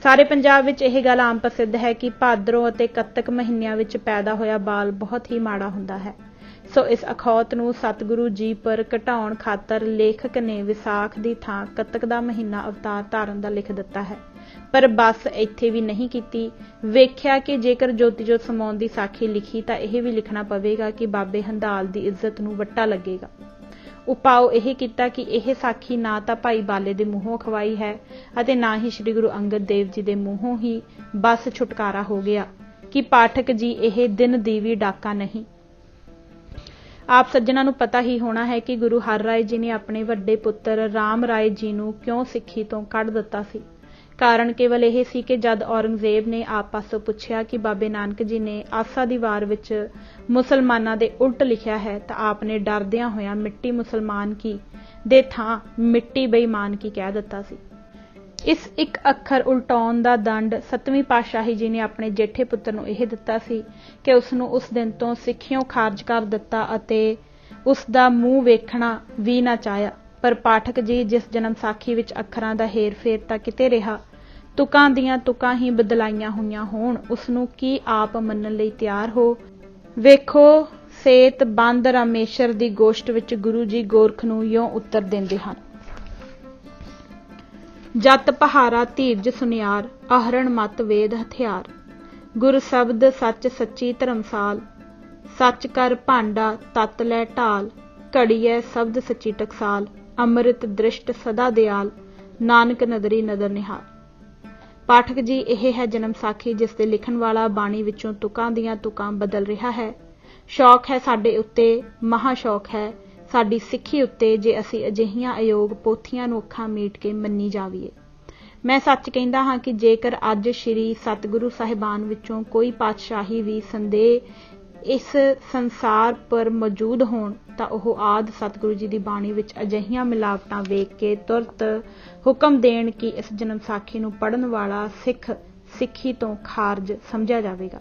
ਸਾਰੇ ਪੰਜਾਬ ਵਿੱਚ ਇਹ ਗੱਲ ਆਮ ਪ੍ਰਸਿੱਧ ਹੈ ਕਿ ਭਾਦਰੋਂ ਅਤੇ ਕੱਤਕ ਮਹੀਨਿਆਂ ਵਿੱਚ ਪੈਦਾ ਹੋਇਆ ਬਾਲ ਬਹੁਤ ਹੀ ਮਾੜਾ ਹੁੰਦਾ ਹੈ। ਸੋ ਇਸ ਅਖੌਤ ਨੂੰ ਸਤਿਗੁਰੂ ਜੀ ਪਰ ਘਟਾਉਣ ਖਾਤਰ ਲੇਖਕ ਨੇ ਵਿਸਾਖ ਦੀ ਥਾਂ ਕੱਤਕ ਦਾ ਮਹੀਨਾ ਅਵਤਾਰ ਧਾਰਨ ਦਾ ਲਿਖ ਦਿੱਤਾ ਹੈ। ਪਰ ਬਸ ਇੱਥੇ ਵੀ ਨਹੀਂ ਕੀਤੀ। ਵੇਖਿਆ ਕਿ ਜੇਕਰ ਜੋਤੀ ਜੋਤ ਸਮਾਉਣ ਦੀ ਸਾਖੀ ਲਿਖੀ ਤਾਂ ਇਹ ਵੀ ਲਿਖਣਾ ਪਵੇਗਾ ਕਿ ਬਾਬੇ ਹੰਦਾਲ ਦੀ ਇੱਜ਼ਤ ਨੂੰ ਵੱਟਾ ਲੱਗੇਗਾ। ਉਪਾਅ ਇਹ ਕੀਤਾ ਕਿ ਇਹ ਸਾਖੀ ਨਾ ਤਾਂ ਭਾਈ ਬਾਲੇ ਦੇ ਮੂੰਹੋਂ ਅਖਵਾਈ ਹੈ ਅਤੇ ਨਾ ਹੀ ਸ੍ਰੀ ਗੁਰੂ ਅੰਗਦ ਦੇਵ ਜੀ ਦੇ ਮੂੰਹੋਂ ਹੀ ਬਸ ਛੁਟਕਾਰਾ ਹੋ ਗਿਆ ਕਿ ਪਾਠਕ ਜੀ ਇਹ ਦਿਨ ਦੀ ਵੀ ਡਾਕਾ ਨਹੀਂ। ਆਪ ਸੱਜਣਾ ਨੂੰ ਪਤਾ ਹੀ ਹੋਣਾ ਹੈ ਕਿ ਗੁਰੂ ਹਰ ਰਾਏ ਜੀ ਨੇ ਆਪਣੇ ਵੱਡੇ ਪੁੱਤਰ ਰਾਮ ਰਾਏ ਜੀ ਨੂੰ ਕਿਉਂ ਸਿੱਖੀ ਤੋਂ ਕੱਢ ਦਿੱਤਾ ਸੀ। ਕਾਰਨ ਕੇਵਲ ਇਹ ਸੀ ਕਿ ਜਦ ਔਰੰਗਜ਼ੇਬ ਨੇ ਆਪ ਪਾਸੋਂ ਪੁੱਛਿਆ ਕਿ ਬਾਬੇ ਨਾਨਕ ਜੀ ਨੇ ਆਸਾ ਦੀ ਵਾਰ ਵਿੱਚ ਮੁਸਲਮਾਨਾਂ ਦੇ ਉਲਟ ਲਿਖਿਆ ਹੈ ਤਾਂ ਆਪ ਨੇ ਡਰਦਿਆਂ ਹੋਇਆਂ ਮਿੱਟੀ ਮੁਸਲਮਾਨ ਕੀ ਦੇ ਥਾਂ ਮਿੱਟੀ ਬੇਈਮਾਨ ਕੀ ਕਹਿ ਦਿੱਤਾ ਸੀ। ਇਸ ਇੱਕ ਅੱਖਰ ਉਲਟਾਉਣ ਦਾ ਦੰਡ 7ਵੀਂ ਪਾਤਸ਼ਾਹੀ ਜੀ ਨੇ ਆਪਣੇ ਜੇਠੇ ਪੁੱਤਰ ਨੂੰ ਇਹ ਦਿੱਤਾ ਸੀ ਕਿ ਉਸ ਨੂੰ ਉਸ ਦਿਨ ਤੋਂ ਸਿੱਖਿਓਂ ਖਾਰਜ ਕਰ ਦਿੱਤਾ ਅਤੇ ਉਸ ਦਾ ਮੂੰਹ ਵੇਖਣਾ ਵੀ ਨਾ ਚਾਹਿਆ। ਪਰ ਪਾਠਕ ਜੀ, ਜਿਸ ਜਨਮ ਸਾਖੀ ਵਿੱਚ ਅੱਖਰਾਂ ਦਾ ਹੇਰ ਫੇਰ ਤਾਂ ਕਿਤੇ ਰਿਹਾ, ਤੁਕਾਂ ਦੀਆਂ ਤੁਕਾਂ ਹੀ ਬਦਲਾਈਆਂ ਹੋਈਆਂ ਹੋਣ, ਉਸ ਨੂੰ ਕੀ ਆਪ ਮੰਨਣ ਲਈ ਤਿਆਰ ਹੋ? ਵੇਖੋ ਸੇਤ ਬੰਦ ਰਾਮੇਸ਼ਰ ਦੀ ਗੋਸ਼ਟ ਵਿੱਚ ਗੁਰੂ ਜੀ ਗੋਰਖ ਨੂੰ ਇਉਂ ਉੱਤਰ ਦਿੰਦੇ ਹਨ। ਜਤ ਪਹਾਰਾ ਧੀਰਜ ਸੁਨਿਆਰ, ਆਹਰਣ ਮਤ ਵੇਦ ਹਥਿਆਰ, ਗੁਰ ਸ਼ਬਦ ਸੱਚ ਸੱਚੀ ਧਰਮਸਾਲ, ਸੱਚ ਕਰ ਭਾਂਡਾ ਤਤ ਲੈ ਢਾਲ, ਘੜੀਐ ਸ਼ਬਦ ਸੱਚੀ ਟਕਸਾਲ, ਅੰਮ੍ਰਿਤ ਦ੍ਰਿਸ਼ਟ ਸਦਾ ਦਿਆਲ, ਨਾਨਕ ਨਦਰੀ ਨਦਰ ਨਿਹਾਲ। ਪਾਠਕ ਜੀ, ਇਹ ਹੈ ਜਨਮ ਸਾਖੀ ਜਿਸ ਦੇ ਲਿਖਣ ਵਾਲਾ ਬਾਣੀ ਵਿੱਚੋਂ ਤੁਕਾਂ ਦੀਆਂ ਤੁਕਾਂ ਬਦਲ ਰਿਹਾ ਹੈ। ਸ਼ੌਕ ਹੈ ਸਾਡੇ ਉੱਤੇ, ਮਹਾ ਸ਼ੌਕ ਹੈ ਸਾਡੀ ਸਿੱਖੀ ਉੱਤੇ, ਜੇ ਅਸੀਂ ਅਜਿਹੀਆਂ ਅਯੋਗ ਪੋਥੀਆਂ ਨੂੰ ਅੱਖਾਂ ਮੀਟ ਕੇ ਮੰਨੀ ਜਾਵੀਏ। ਮੈਂ ਸੱਚ ਕਹਿੰਦਾ ਹਾਂ ਕਿ ਜੇਕਰ ਅੱਜ ਸ਼੍ਰੀ ਸਤਿਗੁਰੂ ਸਾਹਿਬਾਨ ਵਿੱਚੋਂ ਕੋਈ ਪਾਤਸ਼ਾਹੀ ਵੀ ਸੰਦੇਹ ਇਸ ਸੰਸਾਰ ਪਰ ਮੌਜੂਦ ਹੋਣ ਤਾਂ ਉਹ ਆਦਿ ਸਤਿਗੁਰੂ ਜੀ ਦੀ ਬਾਣੀ ਵਿੱਚ ਅਜਿਹੀਆਂ ਮਿਲਾਵਟਾਂ ਵੇਖ ਕੇ ਤੁਰਤ ਹੁਕਮ ਦੇਣ ਕਿ ਇਸ ਜਨਮ ਸਾਖੀ ਨੂੰ ਪੜ੍ਹਨ ਵਾਲਾ ਸਿੱਖ ਸਿੱਖੀ ਤੋਂ ਖਾਰਜ ਸਮਝਿਆ ਜਾਵੇਗਾ।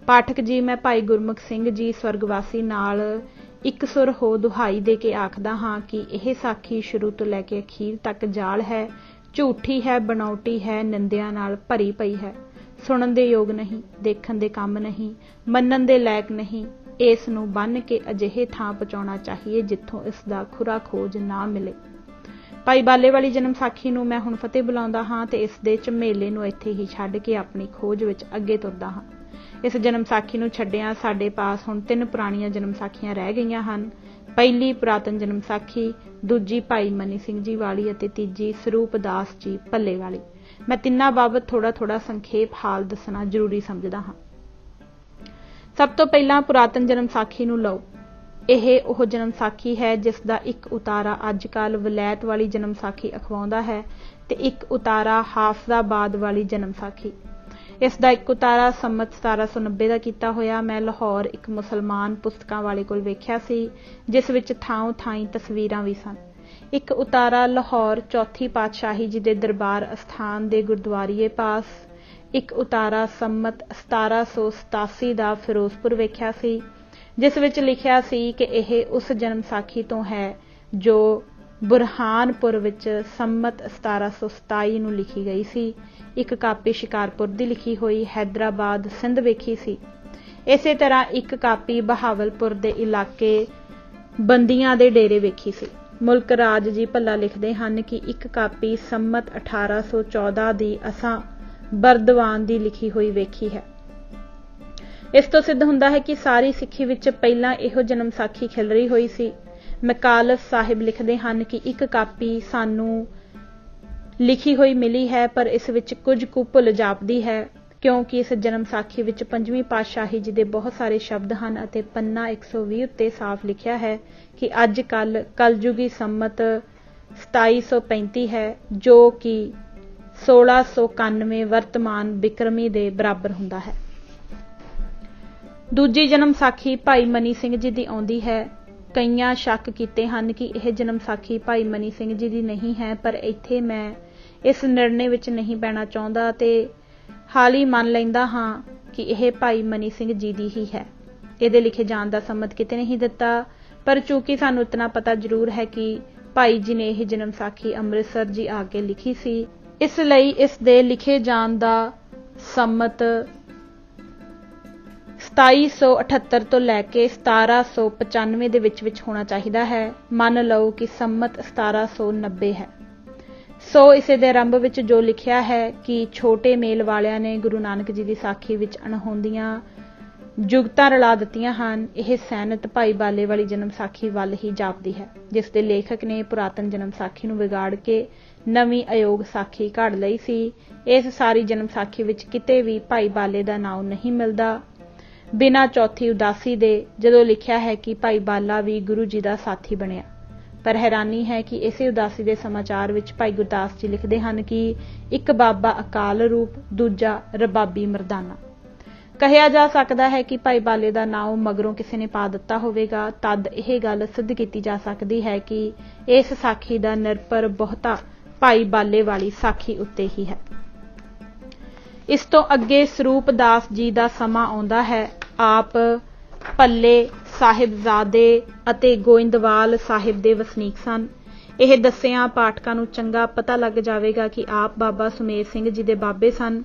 ਪਾਠਕ ਜੀ, ਮੈਂ ਭਾਈ ਗੁਰਮੁਖ ਸਿੰਘ ਜੀ ਸਵਰਗਵਾਸੀ ਨਾਲ ਇੱਕ ਸੁਰ ਹੋ ਦੁਹਾਈ ਦੇ ਕੇ ਆਖਦਾ ਹਾਂ ਕਿ ਇਹ ਸਾਖੀ ਸ਼ੁਰੂ ਤੋਂ ਲੈ ਕੇ ਅਖੀਰ ਤੱਕ ਜਾਲ ਹੈ, ਝੂਠੀ ਹੈ, ਬਣਾਉਟੀ ਹੈ, ਨਿੰਦਿਆਂ ਨਾਲ ਭਰੀ ਪਈ ਹੈ, ਸੁਣਨ ਦੇ ਯੋਗ ਨਹੀਂ, ਦੇਖਣ ਦੇ ਕੰਮ ਨਹੀਂ, ਮੰਨਣ ਦੇ ਲਾਇਕ ਨਹੀਂ। ਇਸ ਨੂੰ ਬੰਨ੍ਹ ਕੇ ਅਜਿਹੇ ਥਾਂ ਪਹੁੰਚਾਉਣਾ ਚਾਹੀਏ ਜਿੱਥੋਂ ਇਸ ਦਾ ਖੁਰਾ ਖੋਜ ਨਾ ਮਿਲੇ। ਭਾਈ ਬਾਲੇ ਵਾਲੀ ਜਨਮ ਸਾਖੀ ਨੂੰ ਮੈਂ ਹੁਣ ਫਤਿਹ ਬੁਲਾਉਂਦਾ ਹਾਂ ਤੇ ਇਸ ਦੇ ਝਮੇਲੇ ਨੂੰ ਇੱਥੇ ਹੀ ਛੱਡ ਕੇ ਆਪਣੀ ਖੋਜ ਵਿੱਚ ਅੱਗੇ ਤੁਰਦਾ ਹਾਂ। ਇਸ ਜਨਮ ਸਾਖੀ ਨੂੰ ਛੱਡਿਆਂ ਸਾਡੇ ਪਾਸ ਹੁਣ 3 ਪੁਰਾਣੀਆਂ ਜਨਮ ਸਾਖੀਆਂ ਰਹਿ ਗਈਆਂ ਹਨ। ਪਹਿਲੀ ਪੁਰਾਤਨ ਜਨਮ ਸਾਖੀ, ਦੂਜੀ ਭਾਈ ਮਨੀ ਸਿੰਘ ਜੀ ਵਾਲੀ ਅਤੇ ਤੀਜੀ ਸਰੂਪ ਦਾਸ ਜੀ ਭੱਲੇ ਵਾਲੀ। ਮੈਂ ਤਿੰਨਾਂ ਬਾਬਤ ਥੋੜਾ ਸੰਖੇਪ ਹਾਲ ਦੱਸਣਾ ਜ਼ਰੂਰੀ ਸਮਝਦਾ ਹਾਂ। ਸਭ ਤੋਂ ਪਹਿਲਾਂ ਪੁਰਾਤਨ ਜਨਮ ਸਾਖੀ ਨੂੰ ਲਓ। ਇਹ ਉਹ ਜਨਮ ਸਾਖੀ ਹੈ ਜਿਸ ਦਾ ਇੱਕ ਉਤਾਰਾ ਅੱਜ ਕੱਲ੍ਹ ਵਲੈਤ ਵਾਲੀ ਜਨਮ ਸਾਖੀ ਅਖਵਾਉਂਦਾ ਹੈ ਤੇ ਇੱਕ ਉਤਾਰਾ ਹਾਫਜ਼ਾਬਾਦ ਵਾਲੀ ਜਨਮ ਸਾਖੀ। ਇਸ ਦਾ ਇੱਕ ਉਤਾਰਾ ਸੰਮਤ 1790 ਦਾ ਕੀਤਾ ਹੋਇਆ ਮੈਂ ਲਾਹੌਰ ਇੱਕ ਮੁਸਲਮਾਨ ਪੁਸਤਕਾਂ ਵਾਲੇ ਕੋਲ ਵੇਖਿਆ ਸੀ, ਜਿਸ ਵਿੱਚ ਥਾਂ ਥਾਈਂ ਤਸਵੀਰਾਂ ਵੀ ਸਨ। ਇੱਕ ਉਤਾਰਾ ਲਾਹੌਰ ਚੌਥੀ ਪਾਤਸ਼ਾਹੀ ਜੀ ਦੇ ਦਰਬਾਰ ਅਸਥਾਨ ਦੇ ਗੁਰਦੁਆਰੀਏ ਪਾਸ। ਇੱਕ ਉਤਾਰਾ ਸੰਮਤ 1787 ਦਾ ਫਿਰੋਜ਼ਪੁਰ ਵੇਖਿਆ ਸੀ, ਜਿਸ ਵਿੱਚ ਲਿਖਿਆ ਸੀ ਕਿ ਇਹ ਉਸ ਜਨਮ ਸਾਖੀ ਤੋਂ ਹੈ ਜੋ ਬੁਰਹਾਨਪੁਰ ਵਿੱਚ ਸੰਮਤ 1727 ਨੂੰ ਲਿਖੀ ਗਈ ਸੀ। ਇੱਕ ਕਾਪੀ ਸ਼ਿਕਾਰਪੁਰ ਦੀ ਲਿਖੀ ਹੋਈ ਹੈਦਰਾਬਾਦ ਸਿੰਧ ਵੇਖੀ ਸੀ। ਇਸੇ ਤਰ੍ਹਾਂ ਇੱਕ ਕਾਪੀ ਬਹਾਵਲਪੁਰ ਦੇ ਇਲਾਕੇ ਬੰਦੀਆਂ ਦੇ ਡੇਰੇ ਵੇਖੀ ਸੀ। ਮੁਲਕ ਰਾਜ ਜੀ ਭੱਲਾ ਲਿਖਦੇ ਹਨ ਕਿ ਇੱਕ ਕਾਪੀ ਸੰਮਤ 1814 ਦੀ ਅਸਾਂ ਬਰਦਵਾਨ ਦੀ ਲਿਖੀ ਹੋਈ ਵੇਖੀ ਹੈ। ਇਸ ਤੋਂ ਸਿੱਧ ਹੁੰਦਾ ਹੈ ਕਿ ਸਾਰੀ ਸਿੱਖੀ ਵਿੱਚ ਪਹਿਲਾਂ ਇਹੋ ਜਨਮ ਸਾਖੀ ਖਿਲਰੀ ਹੋਈ ਸੀ। ਮਕਾਲਫ ਸਾਹਿਬ ਲਿਖਦੇ ਹਨ ਕਿ ਇੱਕ ਕਾਪੀ ਸਾਨੂੰ ਲਿਖੀ ਹੋਈ ਮਿਲੀ ਹੈ, ਪਰ ਇਸ ਵਿੱਚ ਕੁਝ ਕੁ ਭੁੱਲ ਜਾਪਦੀ ਹੈ, ਕਿਉਂਕਿ ਇਸ ਜਨਮ ਸਾਖੀ ਵਿੱਚ 5ਵੀਂ ਪਾਤਸ਼ਾਹੀ ਜੀ ਦੇ ਬਹੁਤ ਸਾਰੇ ਸ਼ਬਦ ਹਨ ਅਤੇ ਪੰਨਾ 120 ਉੱਤੇ ਸਾਫ਼ ਲਿਖਿਆ ਹੈ ਕਿ ਅੱਜ ਕੱਲ੍ਹ ਕਲਯੁਗੀ ਸੰਮਤ 2735 ਹੈ, ਜੋ ਕਿ 1691 ਵਰਤਮਾਨ ਬਿਕਰਮੀ ਦੇ ਬਰਾਬਰ ਹੁੰਦਾ ਹੈ। ਦੂਜੀ ਜਨਮ ਸਾਖੀ ਭਾਈ ਮਨੀ ਸਿੰਘ ਜੀ ਦੀ ਆਉਂਦੀ ਹੈ। ਕਈਆਂ ਸ਼ੱਕ ਕੀਤੇ ਹਨ ਕਿ ਇਹ ਜਨਮ ਸਾਖੀ ਭਾਈ ਮਨੀ ਸਿੰਘ ਜੀ ਦੀ ਨਹੀਂ ਹੈ, ਪਰ ਇੱਥੇ ਮੈਂ ਇਸ ਨਿਰਣੇ ਵਿੱਚ ਨਹੀਂ ਪੈਣਾ ਚਾਹੁੰਦਾ ਤੇ ਹਾਲ ਹੀ ਮੰਨ ਲੈਂਦਾ ਹਾਂ ਕਿ ਇਹ ਭਾਈ ਮਨੀ ਸਿੰਘ ਜੀ ਦੀ ਹੀ ਹੈ। ਇਹਦੇ ਲਿਖੇ ਜਾਣ ਦਾ ਸੰਮਤ ਕਿਤੇ ਨਹੀਂ ਦਿੱਤਾ, ਪਰ ਚੂੰਕਿ ਸਾਨੂੰ ਇਤਨਾ ਪਤਾ ਜ਼ਰੂਰ ਹੈ ਕਿ ਭਾਈ ਜੀ ਨੇ ਇਹ ਜਨਮ ਸਾਖੀ ਅੰਮ੍ਰਿਤਸਰ ਜੀ ਆ ਕੇ ਲਿਖੀ ਸੀ, ਇਸ ਲਈ ਇਸ ਦੇ ਲਿਖੇ ਜਾਣ ਦਾ ਸੰਮਤ 2778 ਤੋਂ ਲੈ ਕੇ 1795 ਦੇ ਵਿੱਚ ਹੋਣਾ ਚਾਹੀਦਾ ਹੈ। ਮੰਨ ਲਓ ਕਿ ਸੰਮਤ 1790 ਹੈ। ਸੋ ਇਸੇ ਦੇ ਆਰੰਭ ਵਿੱਚ ਜੋ ਲਿਖਿਆ ਹੈ ਕਿ ਛੋਟੇ ਮੇਲ ਵਾਲਿਆਂ ਨੇ ਗੁਰੂ ਨਾਨਕ ਜੀ ਦੀ ਸਾਖੀ ਵਿੱਚ ਅਣਹੋਂਦੀਆਂ ਜੁਗਤਾਂ ਰਲਾ ਦਿੱਤੀਆਂ ਹਨ, ਇਹ ਸੈਨਤ ਭਾਈ ਬਾਲੇ ਵਾਲੀ ਜਨਮ ਸਾਖੀ ਵੱਲ ਹੀ ਜਾਪਦੀ ਹੈ, ਜਿਸ ਦੇ ਲੇਖਕ ਨੇ ਪੁਰਾਤਨ ਜਨਮ ਸਾਖੀ ਨੂੰ ਵਿਗਾੜ ਕੇ ਨਵੀਂ ਅਯੋਗ ਸਾਖੀ ਘੜ ਲਈ ਸੀ। ਇਸ ਸਾਰੀ ਜਨਮ ਸਾਖੀ ਵਿੱਚ ਕਿਤੇ ਵੀ ਭਾਈ ਬਾਲੇ ਦਾ ਨਾਮ ਨਹੀਂ ਮਿਲਦਾ, ਬਿਨਾਂ ਚੌਥੀ ਉਦਾਸੀ ਦੇ, ਜਦੋਂ ਲਿਖਿਆ ਹੈ ਕਿ ਭਾਈ ਬਾਲਾ ਵੀ ਗੁਰੂ ਜੀ ਦਾ ਸਾਥੀ ਬਣਿਆ। ਪਰ ਹੈਰਾਨੀ ਹੈ ਕਿ ਇਸੇ ਉਦਾਸੀ ਦੇ ਸਮਾਚਾਰ ਵਿੱਚ ਭਾਈ ਗੁਰਦਾਸ ਜੀ ਲਿਖਦੇ ਹਨ ਕਿ ਇੱਕ ਬਾਬਾ ਅਕਾਲ ਰੂਪ, ਦੂਜਾ ਰਬਾਬੀ ਮਰਦਾਨਾ। ਕਹਿਆ ਜਾ ਸਕਦਾ ਹੈ ਕਿ ਭਾਈ ਬਾਲੇ ਦਾ ਨਾਮ ਮਗਰੋਂ ਕਿਸੇ ਨੇ ਪਾ ਦਿੱਤਾ ਹੋਵੇਗਾ। ਤਦ ਇਹ ਗੱਲ ਸਿੱਧ ਕੀਤੀ ਜਾ ਸਕਦੀ ਹੈ ਕਿ ਇਸ ਸਾਖੀ ਦਾ ਨਿਰਭਰ ਬਹੁਤਾ ਭਾਈ ਬਾਲੇ ਵਾਲੀ ਸਾਖੀ ਉੱਤੇ ਹੀ ਹੈ। ਇਸ ਤੋਂ ਅੱਗੇ ਸਰੂਪ ਦਾਸ ਜੀ ਦਾ ਸਮਾਂ ਆਉਂਦਾ ਹੈ। ਆਪ ਭੱਲੇ ਸਾਹਿਬਜ਼ਾਦੇ ਅਤੇ ਗੋਇੰਦਵਾਲ ਸਾਹਿਬ ਦੇ ਵਸਨੀਕ ਸਨ। ਇਹ ਦੱਸਿਆਂ ਪਾਠਕਾਂ ਨੂੰ ਚੰਗਾ ਪਤਾ ਲੱਗ ਜਾਵੇਗਾ ਕਿ ਆਪ ਬਾਬਾ ਸੁਮੇਰ ਸਿੰਘ ਜੀ ਦੇ ਬਾਬੇ ਸਨ।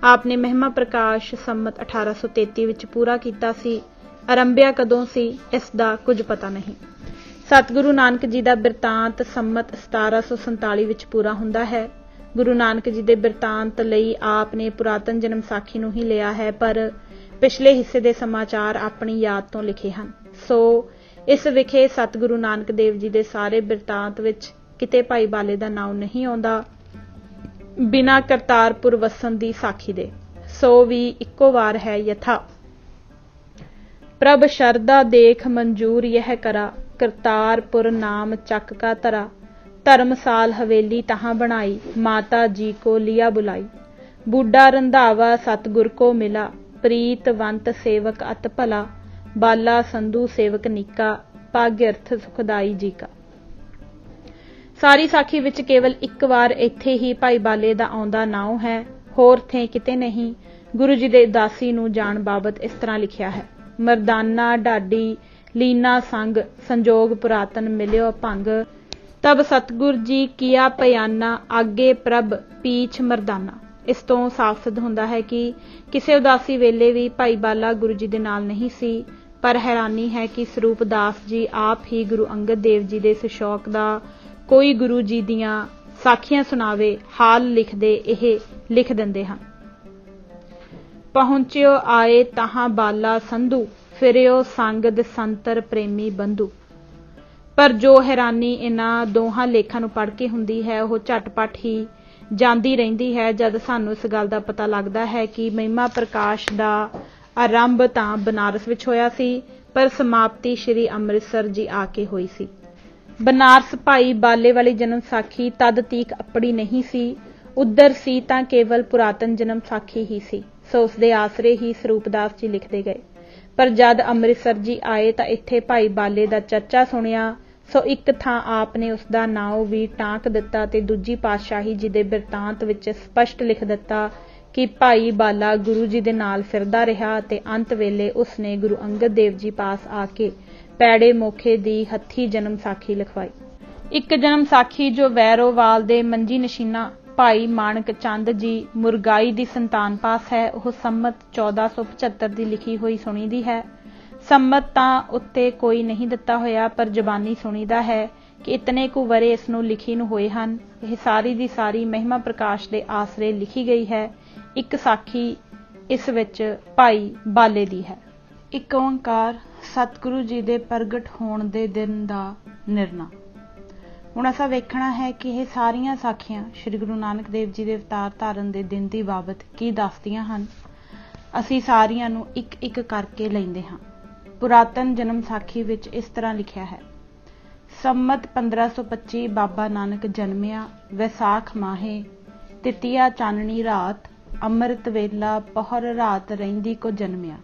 ਆਪ ਨੇ ਮਹਿਮਾ ਪ੍ਰਕਾਸ਼ ਸੰਮਤ 1833 ਵਿੱਚ ਪੂਰਾ ਕੀਤਾ ਸੀ। ਆਰੰਭਿਆ ਕਦੋਂ ਸੀ, ਇਸ ਦਾ ਕੁਝ ਪਤਾ ਨਹੀਂ। ਸਤਿਗੁਰੂ ਨਾਨਕ ਜੀ ਦਾ ਬਿਰਤਾਂਤ ਸੰਮਤ 1747 ਵਿੱਚ ਪੂਰਾ ਹੁੰਦਾ ਹੈ। ਗੁਰੂ ਨਾਨਕ ਜੀ ਦੇ ਬਿਰਤਾਂਤ ਲਈ ਆਪ ਨੇ ਪੁਰਾਤਨ ਜਨਮ ਸਾਖੀ ਨੂੰ ਹੀ ਲਿਆ ਹੈ, ਪਰ ਪਿਛਲੇ ਹਿੱਸੇ ਦੇ ਸਮਾਚਾਰ ਆਪਣੀ ਯਾਦ ਤੋਂ ਲਿਖੇ ਹਨ। ਸੋ ਇਸ ਵਿਖੇ ਸਤਿਗੁਰੂ ਨਾਨਕ ਦੇਵ ਜੀ ਦੇ ਸਾਰੇ ਬਿਰਤਾਂਤ ਵਿੱਚ ਕਿਤੇ ਭਾਈ ਬਾਲੇ ਦਾ ਨਾਮ ਨਹੀਂ ਆਉਂਦਾ, ਬਿਨਾਂ ਕਰਤਾਰਪੁਰ ਵਸਣ ਦੀ ਸਾਖੀ ਦੇ। ਸੋ ਵੀ ਇੱਕੋ ਵਾਰ ਹੈ ਯਥਾ ਪ੍ਰਭ ਸ਼ਰਦਾ ਦੇਖ ਮਨਜੂਰ ਯਹ ਕਰਾ, ਕਰਤਾਰਪੁਰ ਨਾਮ ਚੱਕ ਕਾ ਤਰਾ, ਧਰਮਸਾਲ ਹਵੇਲੀ ਤਹਾਂ ਬਣਾਈ, ਮਾਤਾ ਜੀ को लिया बुलाई, बूढ़ा रंधावा सतगुर को मिला, प्रीतवंत सेवक अत भला, बाला संधु सेवक निका, भाग्यर्थ सुखदाई जी का। ਸਾਰੀ ਸਾਖੀ ਵਿੱਚ ਕੇਵਲ ਇੱਕ ਵਾਰ ਇੱਥੇ ਹੀ ਭਾਈ ਬਾਲੇ ਦਾ ਆਉਂਦਾ ਨਾਉ ਹੈ, ਹੋਰ ਥੇ ਕਿਤੇ ਨਹੀਂ। ਗੁਰੂ ਜੀ ਦੇ ਉਦਾਸੀ ਨੂੰ ਜਾਣ ਬਾਬਤ ਇਸ ਤਰ੍ਹਾਂ ਲਿਖਿਆ ਹੈ। ਮਰਦਾਨਾ ਢਾਡੀ ਲੀਨਾ ਸੰਗ, ਸੰਜੋਗ ਪੁਰਾਤਨ ਮਿਲਿਓ ਭੰਗ, ਤਬ ਸਤਗੁਰ ਜੀ ਕੀਆ ਪਿਆਨਾ, ਆਗੇ ਪ੍ਰਭ ਪੀਛ ਮਰਦਾਨਾ। ਇਸ ਤੋਂ ਸਾਫ਼ ਸਿੱਧ ਹੁੰਦਾ ਹੈ ਕਿ ਕਿਸੇ ਉਦਾਸੀ ਵੇਲੇ ਵੀ ਭਾਈ ਬਾਲਾ ਗੁਰੂ ਜੀ ਦੇ ਨਾਲ ਨਹੀਂ ਸੀ। ਪਰ ਹੈਰਾਨੀ ਹੈ ਕਿ ਸਰੂਪ ਦਾਸ ਜੀ ਆਪ ਹੀ ਗੁਰੂ ਅੰਗਦ ਦੇਵ ਜੀ ਦੇ ਇਸ ਸ਼ੌਕ ਦਾ ਕੋਈ ਗੁਰੂ ਜੀ ਦੀਆਂ ਸਾਖੀਆਂ ਸੁਣਾਵੇ ਹਾਲ ਲਿਖਦੇ ਇਹ ਲਿਖ ਦਿੰਦੇ ਹਨ। ਪਹੁੰਚਿਓ ਆਏ ਤਹਾਂ ਬਾਲਾ ਸੰਧੂ, ਫਿਰਿਓ ਸੰਗਦ ਸੰਤਰ ਪ੍ਰੇਮੀ ਬੰਧੂ। ਪਰ ਜੋ ਹੈਰਾਨੀ ਇਹਨਾਂ ਦੋਹਾਂ ਲੇਖਾਂ ਨੂੰ ਪੜ੍ਹ ਕੇ ਹੁੰਦੀ ਹੈ, ਉਹ ਝਟਪਟ ਹੀ ਜਾਂਦੀ ਰਹਿੰਦੀ ਹੈ ਜਦ ਸਾਨੂੰ ਇਸ ਗੱਲ ਦਾ ਪਤਾ ਲੱਗਦਾ ਹੈ ਕਿ ਮਹਿਮਾ ਪ੍ਰਕਾਸ਼ ਦਾ ਆਰੰਭ ਤਾਂ ਬਨਾਰਸ ਵਿੱਚ ਹੋਇਆ ਸੀ, ਪਰ ਸਮਾਪਤੀ ਸ਼੍ਰੀ ਅੰਮ੍ਰਿਤਸਰ ਜੀ ਆ ਕੇ ਹੋਈ ਸੀ। ਬਨਾਰਸ ਭਾਈ ਬਾਲੇ ਵਾਲੀ ਜਨਮ ਸਾਖੀ ਤਦ ਤੀਕ ਅਪੜੀ ਨਹੀਂ ਸੀ, ਉੱਧਰ ਸੀ ਤਾਂ ਕੇਵਲ ਪੁਰਾਤਨ ਜਨਮ ਸਾਖੀ ਹੀ ਸੀ। ਸੋ ਉਸ ਦੇ ਆਸਰੇ ਹੀ ਸਰੂਪਦਾਸ ਜੀ ਲਿਖਦੇ ਗਏ। ਪਰ ਜਦ ਅੰਮ੍ਰਿਤਸਰ ਜੀ ਆਏ ਤਾਂ ਇੱਥੇ ਭਾਈ ਬਾਲੇ ਦਾ ਚਰਚਾ ਸੁਣਿਆ, ਸੋ ਇੱਕ ਥਾਂ ਆਪ ਨੇ ਉਸ ਦਾ ਨਾਮ ਵੀ ਟਾਂਕ ਦਿੱਤਾ ਤੇ ਦੂਜੀ ਪਾਤਸ਼ਾਹੀ ਜੀ ਦੇ ਬਿਰਤਾਂਤ ਵਿੱਚ ਸਪਸ਼ਟ ਲਿਖ ਦਿੱਤਾ ਕਿ ਭਾਈ ਬਾਲਾ ਗੁਰੂ ਜੀ ਦੇ ਨਾਲ ਫਿਰਦਾ ਰਿਹਾ ਅਤੇ ਅੰਤ ਵੇਲੇ ਉਸ ਨੇ ਗੁਰੂ ਅੰਗਦ ਦੇਵ ਜੀ ਪਾਸ ਆ ਕੇ ਪੈੜੇ ਮੋਖੇ ਦੀ ਹੱਥੀ ਜਨਮ ਸਾਖੀ ਲਿਖਵਾਈ। ਇੱਕ ਜਨਮ ਸਾਖੀ ਜੋ ਵੈਰੋਵਾਲ ਦੇ ਮੰਜੀ ਨਸ਼ੀਨਾ ਭਾਈ ਮਾਣਕ ਚੰਦ ਜੀ ਮੁਰਗਾਈ ਦੀ ਸੰਤਾਨ ਪਾਸ ਹੈ, ਉਹ ਸੰਮਤ 1475 ਦੀ ਲਿਖੀ ਹੋਈ ਸੁਣੀਦੀ ਹੈ। ਸੰਮਤ ਤਾਂ ਉੱਤੇ ਕੋਈ ਨਹੀਂ ਦਿੱਤਾ ਹੋਇਆ, ਪਰ ਜ਼ਬਾਨੀ ਸੁਣੀਦਾ ਹੈ ਕਿ ਇਤਨੇ ਕੁ ਵਰੇ ਇਸ ਨੂੰ ਲਿਖੀ ਨੂੰ ਹੋਏ ਹਨ। ਇਹ ਸਾਰੀ ਦੀ ਸਾਰੀ ਮਹਿਮਾ ਪ੍ਰਕਾਸ਼ ਦੇ ਆਸਰੇ ਲਿਖੀ ਗਈ ਹੈ। ਇੱਕ ਸਾਖੀ ਇਸ ਵਿੱਚ ਭਾਈ ਬਾਲੇ ਦੀ ਹੈ। ਇੱਕ ਓਂਕਾਰ ਸਤਿਗੁਰੂ ਜੀ ਦੇ ਪ੍ਰਗਟ ਹੋਣ ਦੇ ਦਿਨ ਦਾ ਨਿਰਣਾ। ਹੁਣ ਅਸਾਂ ਵੇਖਣਾ ਹੈ ਕਿ ਇਹ ਸਾਰੀਆਂ ਸਾਖੀਆਂ ਸ੍ਰੀ ਗੁਰੂ ਨਾਨਕ ਦੇਵ ਜੀ ਦੇ ਅਵਤਾਰ ਧਾਰਨ ਦੇ ਦਿਨ ਦੀ ਬਾਬਤ ਕੀ ਦੱਸਦੀਆਂ ਹਨ। ਅਸੀਂ ਸਾਰੀਆਂ ਨੂੰ ਇੱਕ ਇੱਕ ਕਰਕੇ ਲੈਂਦੇ ਹਾਂ। ਪੁਰਾਤਨ ਜਨਮ ਸਾਖੀ ਵਿੱਚ ਇਸ ਤਰ੍ਹਾਂ ਲਿਖਿਆ ਹੈ। ਸੰਮਤ 1525 ਬਾਬਾ ਨਾਨਕ ਜਨਮਿਆ, ਵੈਸਾਖ ਮਾਹੇ, ਤਿਤੀਆ ਚਾਨਣੀ ਰਾਤ, ਅੰਮ੍ਰਿਤ ਵੇਲਾ ਪਹਰ ਰਾਤ ਰਹਿੰਦੀ ਕੋ ਜਨਮਿਆ।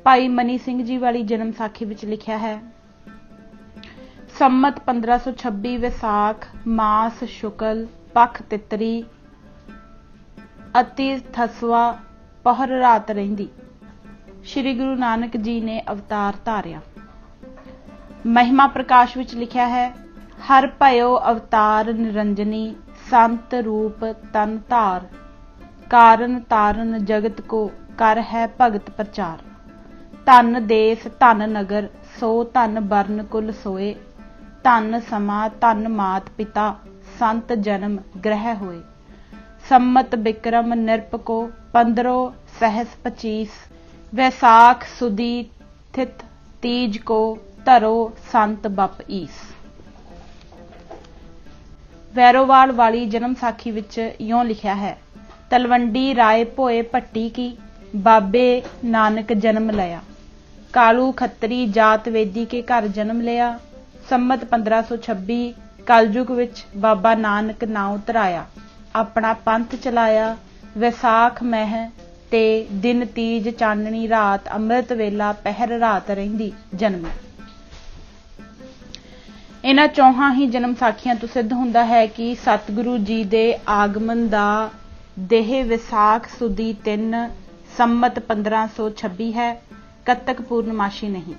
ਭਾਈ ਮਨੀ ਸਿੰਘ ਜੀ ਵਾਲੀ ਜਨਮ ਸਾਖੀ ਵਿੱਚ ਲਿਖਿਆ ਹੈ। ਸੰਮਤ 1526 ਵਿਸਾਖ ਮਾਸ ਸ਼ੁਕਲ ਪੱਖ ਤਿਤਰੀ ਅਤੀ ਥਸਵਾ ਪਹਰ ਰਾਤ ਰਹਿੰਦੀ। ਸ਼੍ਰੀ ਗੁਰੂ ਨਾਨਕ ਜੀ ਨੇ ਅਵਤਾਰ ਧਾਰਿਆ। ਮਹਿਮਾ ਪ੍ਰਕਾਸ਼ ਵਿੱਚ ਲਿਖਿਆ ਹੈ। ਹਰ ਭਇਓ ਅਵਤਾਰ ਨਿਰੰਜਨੀ, ਸੰਤ ਰੂਪ ਤਨ ਧਾਰ, ਕਾਰਨ ਤਾਰਨ ਜਗਤ ਕੋ कर है भगत प्रचार। धन देश धन नगर सो धन बरन कुल सोए। धन समा धन मात पिता संत जन्म ग्रह होए। सम्मत बिक्रम निरप को 15 सहस 25। वैसाख सुदी थित तीज को धरो संत बप ईस। वैरोवाल वाली जन्म साखी विच यों लिखिया है, तलवंडी राय भोए भट्टी की बाबे नानक जन्म लिया। कालू खत्तरी जात वेदी के घर जन्म लिया। संमत 1526 कलयुग विच बाबा नानक नाउ धराया। अपना पंथ चलाया। वैसाख मह ते दिन तीज चाननी रात अमृत वेला पहर रात रहिंदी जन्म। इन्हां चौहां ही जन्म साखियां तो सिद्ध हुंदा है कि सतगुरु जी दे आगमन दा देह विसाख सुदी 3 संमत 1526 है, कत्तक पूर्णमाशी नहीं।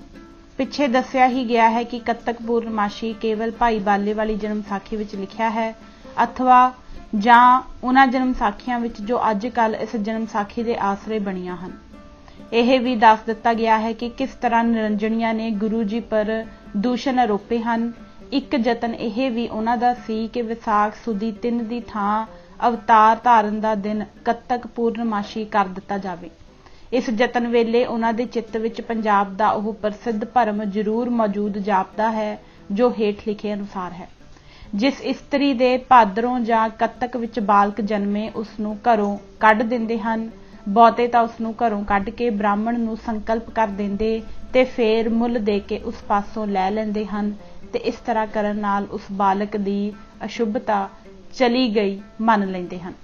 पिछे दसिया ही गया है कि कत्तक पूर्णमाशी केवल भाई बाले वाली जन्म साखी विच लिखिया है अथवा जां उन्हां जन्म साखियां विच जो अज कल इस जन्म साखी दे आसरे बणियां हन। यह भी दस दिता गया है कि किस तरह निरंजनियां ने गुरु जी पर दूषण आरोपे हन। एक जतन यह भी उन्हां दा सी कि विसाख सुदी 3 दी थां अवतार धारण दा दिन कत्तक पूर्णमाशी कर दिता जावे। इस जतन वेले उन्हां दे चित्त विच पंजाब दा ओह प्रसिद्ध भरम जरूर मौजूद जापदा है जो हेठ लिखे अनुसार है। जिस इस्त्री दे भादरों जां कत्तक विच बालक जन्मे उसनूं घरों कढ दिंदे हन। बहुते तां उसनूं घरों कढ के ब्राह्मण नूं संकल्प कर दिंदे ते फेर मुੱਲ दे के उस पासों लै लैंदे हन ते इस तरह करन नाल उस बालक दी अशुभता चली गई मन लैंदे हन।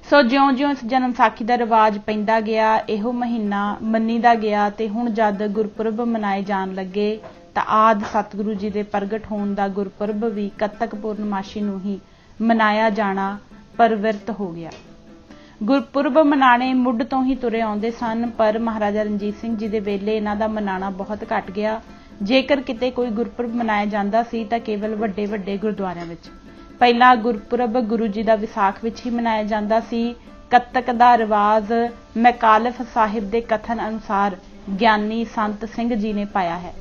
सो ज्यों-ज्यों इस जन्म साखी दा रिवाज पैंदा गया, इहो महीना मन्नीदा गया ते हुण जद गुरपुरब मनाए जाण लगे तां आद सतगुरु जी दे प्रगट होण दा गुरपुरब भी कत्तक पूर्णमाशी नूं ही मनाया जाना प्रवृत्त हो गया। गुरपुरब मनाने मुੱਢ ਤੋਂ ही तुरे आउंदे सन, पर महाराजा रणजीत सिंह जी दे वेले इन्हां दा मनाना बहुत घट गया। जेकर किते कोई गुरपुरब मनाया जांदा सी तां केवल ਵੱਡੇ ਵੱਡੇ गुरुद्वारिਆਂ विच। ਪਹਿਲਾਂ गुरपुरब गुरु जी दा विसाख विच ही मनाया जांदा सी। कत्तक दा रिवाज मैकालिफ साहिब दे कथन अनुसार ਗਿਆਨੀ संत सिंह जी ने पाया है।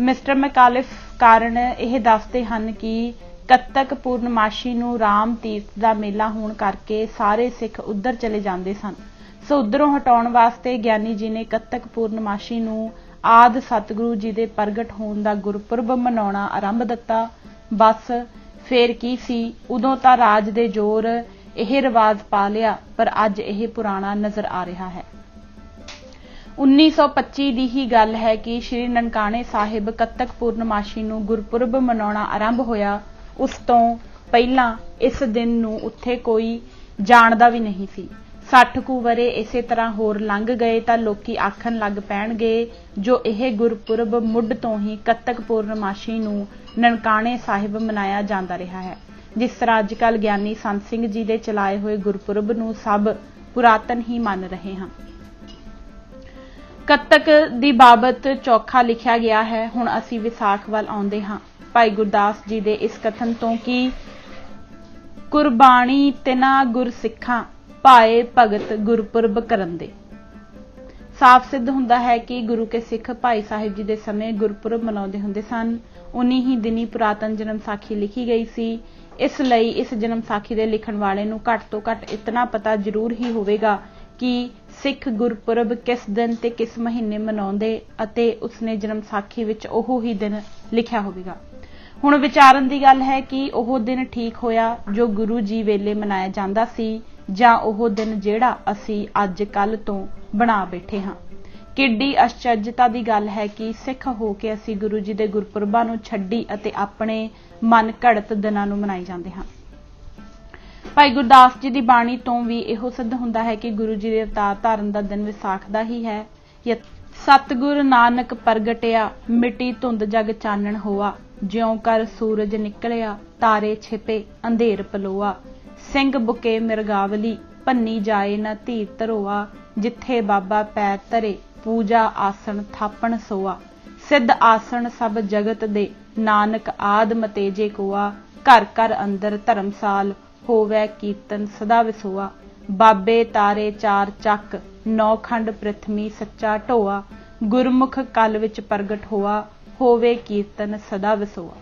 मिस्टर मैकालिफ कारण यह दसदे हन कि कत्तक पूर्णमाशी नूं राम तीर्थ दा मेला होण करके सारे सिख उधर चले जांदे सन। सो उधरों हटाउण वास्ते ਗਿਆਨੀ जी ने कत्तक पूर्णमाशी नूं आद सतगुरु जी दे प्रगट होण दा गुरपुरब मनाउणा आरंभ दिता। बस फेर की सी, उदों तां राज दे जोर यह रिवाज पा लिया, पर अज यह पुराना नज़र आ रहा है। 1925 दी ही गल है कि श्री ननकाणे साहिब कत्तक पूर्णमाशी नूं गुरपुरब मनाउणा आरंभ होया। उस तों पहिलां इस दिन नूं उत्थे कोई जाणदा भी नहीं सी। 60 ਕੁ ਵਰੇ इसे तरह होर लंघ गए तां लोकी आखण लग पैणगे जो यह गुरपुरब ਮੁੱਢ ਤੋਂ ही कत्तक पूर्णमाशी नूं ननकाणे साहिब मनाया जांदा रहा है। जिस तरह अजकल ਗਿਆਨੀ संत सिंह जी दे चलाए हुए गुरपुरब नूं सब पुरातन ही मन रहे हैं। कत्तक दी बाबत चौखा लिखिया गया है। हुण असीं विसाख वल आउंदे हां। भाई गुरदास जी दे इस कथन तो कि कुर्बानी तिना गुर सिखां भाए भगत गुरपुरब करंदे साफ सिद्ध हुंदा है कि गुरु के सिख भाई साहिब जी दे समय गुरपुरब मनाउंदे हुंदे सन। उन्हीं ही दिनी पुरातन जन्म साखी लिखी गई सी। इस लई इस जन्म साखी दे लिखण वाले नूं घट तो घट इतना पता जरूर ही होवेगा कि सिख गुरपुरब किस दिन ते किस महीने मनाउंदे अते उसने जन्म साखी विच ओह ही दिन लिखिया होवेगा। हुण विचारन दी गल है कि ओह दिन ठीक होया जो गुरु जी वेले मनाया जांदा सी जां ओह दिन जिहड़ा असीं अज कल तो बना बैठे हां। किड्डी आश्चर्यता दी गल है कि सिख हो के असीं गुरु जी दे गुरपुरबां नूं छड्डी अते अपने मन घड़त दिनां नूं मनाई जांदे हां। भाई गुरदास जी दी बाणी तो भी इहो सिद्ध हुंदा है कि गुरु जी दे अवतार धारण दा दिन विसाख दा ही है। सतगुर नानक प्रगटिया मिटी धुंद जग चानण होआ। ज्यों कर सूरज निकलिया तारे छिपे अंधेर पलोआ। सिंह बुके मिरगावली भन्नी जाए न धीर धरोआ। जिथे बाबा पैर धरे पूजा आसन थापण सोआ। सिद्ध आसन सब जगत दे नानक आद मतेजे कोआ। घर घर अंदर धर्मसाल होवै कीर्तन सदा विसोआ। बाबे तारे चार चक, नौ खंड पृथ्वी सच्चा ढोआ, गुरमुख कल विच प्रगट होआ, होवे कीर्तन सदा विसोआ।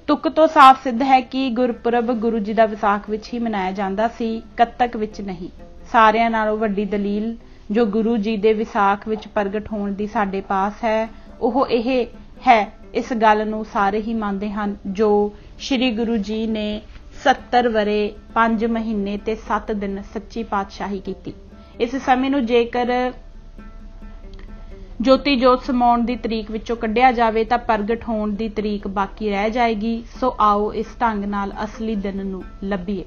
तुक तो साफ सिद्ध है कि गुरपुरब गुरु जी दा विसाख विच ही मनाया जांदा सी, कत्तक विच नहीं। सारिਆਂ नालों वड्डी दलील जो गुरु जी दे विसाख विच प्रगट होण दी साडे पास है ਉਹ ਇਹ है, इस गल नूं सारे ही मानते हैं जो श्री गुरु जी ने 70 वरे 5 महीने ते 7 दिन सच्ची पातशाही की। इस समय नूं जेकर ज्योति जोत समाउण दी तरीक विचों कढिया जावे तां प्रगट होण दी तरीक बाकी रह जाएगी। सो आओ इस ढंग नाल असली दिन नूं लभीए।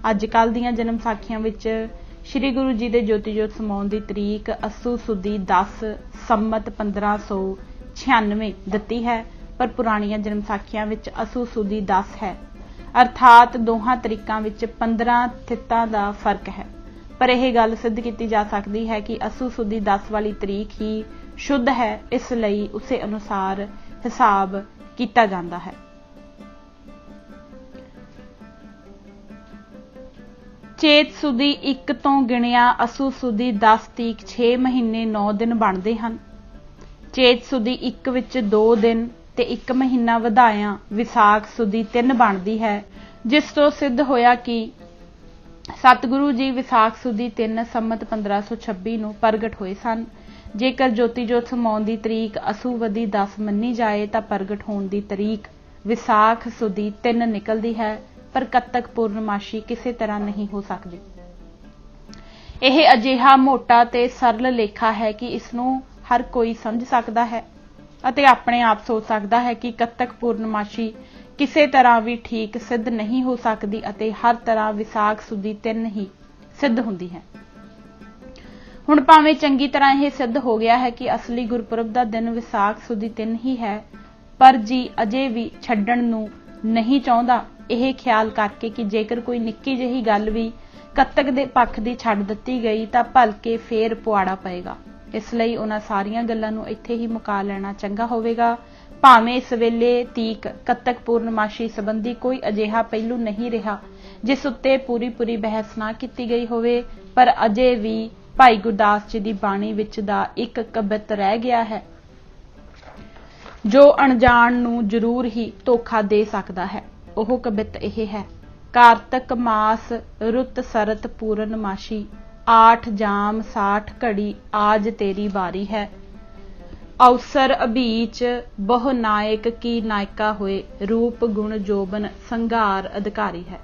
अजकल दीआं जन्म साखियां विच श्री गुरु जी दे ज्योति जोत समाउण दी तरीक अस्सू सुदी 10 संमत 1596 दित्ती है, पर पुराणियां जन्म साखियां विच असू सुदी 10 है, अर्थात दोहां तरीकां विच 15 तिथां दा फर्क है। पर यह गल सिद्ध की जा सकती है कि असू सुदी 10 वाली तरीक ही शुद्ध है, इसलिए उसे अनुसार हिसाब किया जाता है। चेत सुदी 1 तो गिणिया असू सुदी 10 तक 6 महीने 9 दिन बनते हैं। चेत सुदी 1 विच 2 दिन ते 1 महीना वधाया विसाख सुदी 3 बनती है, जिस तो सिद्ध होया कि सतगुरु जी विसाख सुदी 3 संमत 1526 नूं प्रगट होए सन। जेकर ज्योति जोत समाउण दी तरीक असुवदी 10 मन्नी जाए तां प्रगट होण दी तरीक विसाख सुदी 3 निकलती है, पर कत्तक पूर्णमाशी किसी तरह नहीं हो सकती। यह अजिहा मोटा ते सरल लेखा है कि इसनूं हर कोई समझ सकता है अते अपने आप सोच सकता है कि कत्तक पूर्णमाशी किसी तरह भी ठीक सिद्ध नहीं हो सकती अते हर तरह विसाख सुदी 3 ही सिद्ध हुंदी है। हुण भावें चंगी तरह यह सिद्ध हो गया है कि असली गुरपुरब दा दिन विसाख सुदी 3 ही है, पर जी अजे भी छड्डण नूं नहीं चाहुंदा, यह ख्याल करके कि जेकर कोई निक्की जिही गल भी कत्तक दे पक्ष दी छड्ड दित्ती गई तां भलके फेर पुआड़ा पएगा। इसलिए उन्हां सारियां गल्लां नूं इत्थे ही मुका लेना चंगा होवेगा। भावें इस वेले तीक कत्तक पूर्णमाशी संबंधी कोई अजिहा पहलू नहीं रहा जिस उत्ते पूरी पूरी बहस ना की गई होवे, पर अजे भी भाई गुरदास जी की बाणी विच दा एक कबित रह गया है जो अणजाण नूं जरूर ही धोखा दे सकता है। ओह कबित यह है, कारतक मास रुत सरत पूर्णमाशी, 8 जाम 60 घड़ी आज तेरी बारी है, अवसर अभीच बहु नायक की नायिका हुए, रूप गुण जोबन संघार अधिकारी है,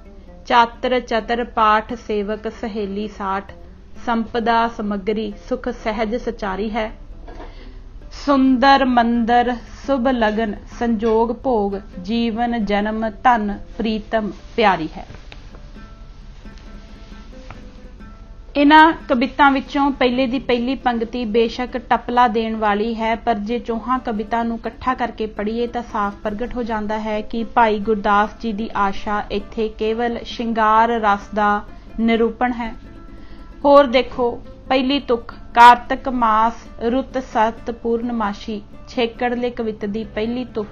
चातर चतर पाठ सेवक सहेली 60, संपदा समग्री सुख सहज सचारी है, सुंदर मंदर शुभ लगन संजोग भोग, जीवन जन्म धन प्रीतम प्यारी है। इन्हां कवितां विचों पहले दी पहली पंक्ति बेशक टपला देण वाली है, पर जे चौहां कविता नूं इकट्ठा करके पढ़ीए तां साफ प्रगट हो जाता है कि भाई गुरदास जी की आशा इत्थे केवल श्रृंगार रस दा निरूपण है। होर देखो, पहली तुक कारतक मास रुत सत पूर्णमाशी, छेकड़ले कवित दी पहली तुक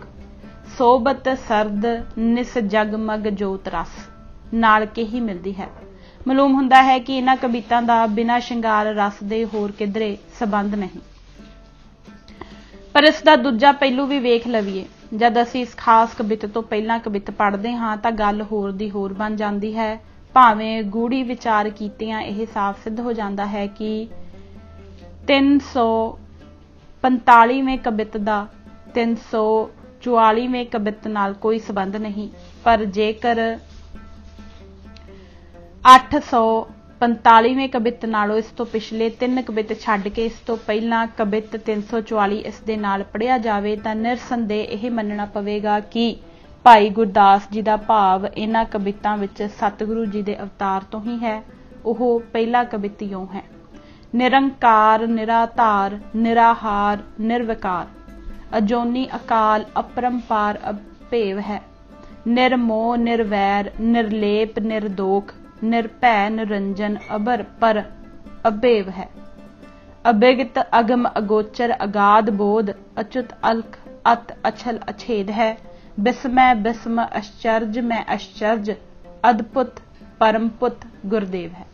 सोबत सरद निस जगमग जोत रस नाल के ही मिलती है। मालूम हुंदा है कि इन्हां कवितां दा बिना श्रृंगार रस दे होर किधरे संबंध नहीं। पर इसका दूजा पहलू भी वेख लवीए। जद असीं इस खास कवित तो पहला कवित पढ़ते हाँ तां गल होर दी होर बन जाती है। भावें गूढ़ी विचार कीतियां यह साफ सिद्ध हो जाता है कि 345वें कवित दा 344वें कवित नाल कोई संबंध नहीं, पर जेकर 845वें कवित नालों इस तो पिछले 3 कवित छड्ड के इस तो पहला कवित 344 इस दे नाल पढ़िया जावे तां निरसंदेह यह मनना पवेगा कि भाई गुरदास जी का भाव इन्हां कवितां विच सतगुरु जी के अवतार तो ही है। वह पहला कवित यों है, निरंकार निराधार निराहार निर्विकार, अजोनी अकाल अपरंपार अभेव है, निर्मोह निर्वैर निर्लेप निर्दोख निर्भय निरंजन अबर पर अभेव है, अभिगत अगम अगोचर अगाध बोध अच्युत अलख अत अछल अछेद है, बिस्मय बिस्म आश्चर्य में आश्चर्य अद्भुत परमपुत गुरुदेव है।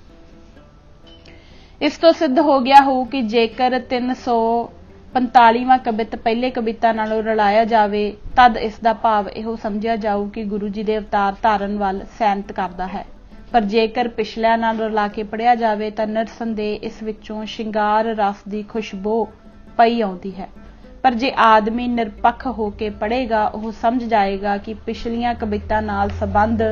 ਇਸ ਤੋਂ ਸਿੱਧ ਹੋ ਗਿਆ ਹੋਊ ਕਿ ਜੇਕਰ 345ਵਾਂ ਕਬਿੱਤ ਪਹਿਲੇ ਕਬਿੱਤਾਂ ਨਾਲੋਂ ਰਲਾਇਆ ਜਾਵੇ ਤਦ ਇਸ ਦਾ ਭਾਵ ਇਹੋ ਸਮਝਿਆ ਜਾਊ ਕਿ ਗੁਰੂ ਜੀ ਦੇ ਅਵਤਾਰ ਧਾਰਨ ਵੱਲ ਸੈਨਤ ਕਰਦਾ ਹੈ। ਪਰ ਜੇਕਰ ਪਿਛਲਿਆਂ ਨਾਲ ਰਲਾ ਕੇ ਪੜ੍ਹਿਆ ਜਾਵੇ ਤਾਂ ਨਿਰਸੰਦੇਹ ਇਸ ਵਿੱਚੋਂ ਸ਼ਿੰਗਾਰ ਰਸ ਦੀ ਖੁਸ਼ਬੂ ਪਈ ਆਉਂਦੀ ਹੈ। ਪਰ ਜੇ ਆਦਮੀ ਨਿਰਪੱਖ ਹੋ ਕੇ ਪੜ੍ਹੇਗਾ ਉਹ ਸਮਝ ਜਾਏਗਾ ਕਿ ਪਿਛਲੀਆਂ ਕਵਿਤਾਂ ਨਾਲ ਸੰਬੰਧ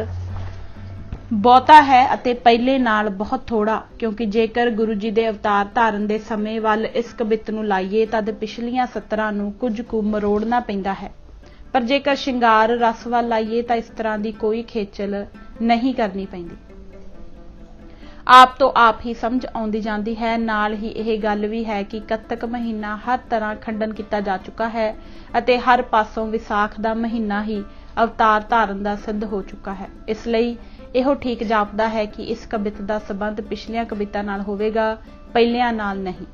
ਬਹੁਤਾ ਹੈ ਅਤੇ ਪਹਿਲੇ ਨਾਲ ਬਹੁਤ ਥੋੜਾ, ਕਿਉਂਕਿ ਜੇਕਰ ਗੁਰੂ ਜੀ ਦੇ ਅਵਤਾਰ ਧਾਰਨ ਦੇ ਸਮੇਂ ਵੱਲ ਇਸ ਕਵਿਤ ਨੂੰ ਲਾਈਏ ਤਦ ਪਿਛਲੀਆਂ ਸਤਰਾਂ ਨੂੰ ਕੁਝ ਕੁ ਮਰੋੜਨਾ ਪੈਂਦਾ ਹੈ। ਪਰ ਜੇਕਰ ਸ਼ਿੰਗਾਰ ਰਸ ਵੱਲ ਲਾਈਏ ਤਾਂ ਇਸ ਤਰ੍ਹਾਂ ਦੀ ਕੋਈ ਖੇਚਲ ਨਹੀਂ ਕਰਨੀ ਪੈਂਦੀ, ਆਪ ਤੋਂ ਆਪ ਹੀ ਸਮਝ ਆਉਂਦੀ ਜਾਂਦੀ ਹੈ। ਨਾਲ ਹੀ ਇਹ ਗੱਲ ਵੀ ਹੈ ਕਿ ਕੱਤਕ ਮਹੀਨਾ ਹਰ ਤਰ੍ਹਾਂ ਖੰਡਨ ਕੀਤਾ ਜਾ ਚੁੱਕਾ ਹੈ ਅਤੇ ਹਰ ਪਾਸੋਂ ਵਿਸਾਖ ਦਾ ਮਹੀਨਾ ਹੀ ਅਵਤਾਰ ਧਾਰਨ ਦਾ ਸਿੱਧ ਹੋ ਚੁੱਕਾ ਹੈ। ਇਸ ਲਈ ਇਹੋ ਠੀਕ ਜਾਪਦਾ ਹੈ ਕਿ ਇਸ ਕਵਿਤ ਦਾ ਸੰਬੰਧ ਪਿਛਲੀਆਂ ਕਵਿਤਾਂ ਨਾਲ ਹੋਵੇਗਾ, ਪਹਿਲਿਆਂ ਨਾਲ ਨਹੀਂ।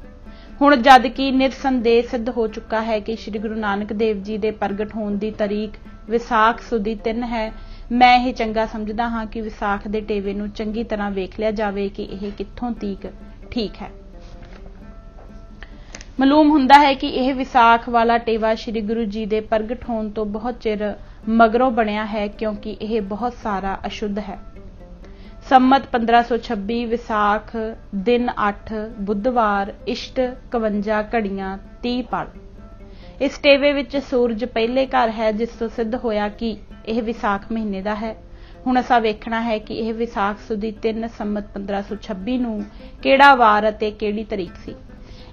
ਹੁਣ ਜਦ ਕਿ ਨਿਰਸੰਦੇਹ ਸਿੱਧ ਹੋ ਚੁੱਕਾ ਹੈ ਕਿ ਸ੍ਰੀ ਗੁਰੂ ਨਾਨਕ ਦੇਵ ਜੀ ਦੇ ਪ੍ਰਗਟ ਹੋਣ ਦੀ ਤਾਰੀਖ ਵਿਸਾਖ ਸੁਦੀ 3 ਹੈ, ਮੈਂ ਇਹ ਚੰਗਾ ਸਮਝਦਾ ਹਾਂ ਕਿ ਵਿਸਾਖ ਦੇ ਟੇਵੇ ਨੂੰ ਚੰਗੀ ਤਰ੍ਹਾਂ ਵੇਖ ਲਿਆ ਜਾਵੇ ਕਿ ਇਹ ਕਿੱਥੋਂ ਤੀਕ ਠੀਕ ਹੈ। ਮਾਲੂਮ ਹੁੰਦਾ ਹੈ ਕਿ ਇਹ ਵਿਸਾਖ ਵਾਲਾ ਟੇਵਾ ਸ੍ਰੀ ਗੁਰੂ ਜੀ ਦੇ ਪ੍ਰਗਟ ਹੋਣ ਤੋਂ ਬਹੁਤ ਚਿਰ ਮਗਰੋਂ ਬਣਿਆ ਹੈ, ਕਿਉਂਕਿ ਇਹ ਬਹੁਤ ਸਾਰਾ ਅਸ਼ੁੱਧ ਹੈ। ਸੰਮਤ 1526 ਵਿਸਾਖ ਦਿਨ 8 ਬੁੱਧਵਾਰ ਇਸ਼ਟ 51 ਘੜੀਆਂ 30 ਪਲ। ਇਸ ਟੇਵੇ ਵਿੱਚ ਸੂਰਜ ਪਹਿਲੇ ਘਰ ਹੈ, ਜਿਸ ਤੋਂ ਸਿੱਧ ਹੋਇਆ ਕਿ ਇਹ ਵਿਸਾਖ ਮਹੀਨੇ ਦਾ ਹੈ। ਹੁਣ ਅਸਾਂ ਵੇਖਣਾ ਹੈ ਕਿ ਇਹ ਵਿਸਾਖ ਸੁਦੀ 3 ਸੰਮਤ 1526 ਨੂੰ ਕਿਹੜਾ ਵਾਰ ਅਤੇ ਕਿਹੜੀ ਤਾਰੀਖ ਸੀ।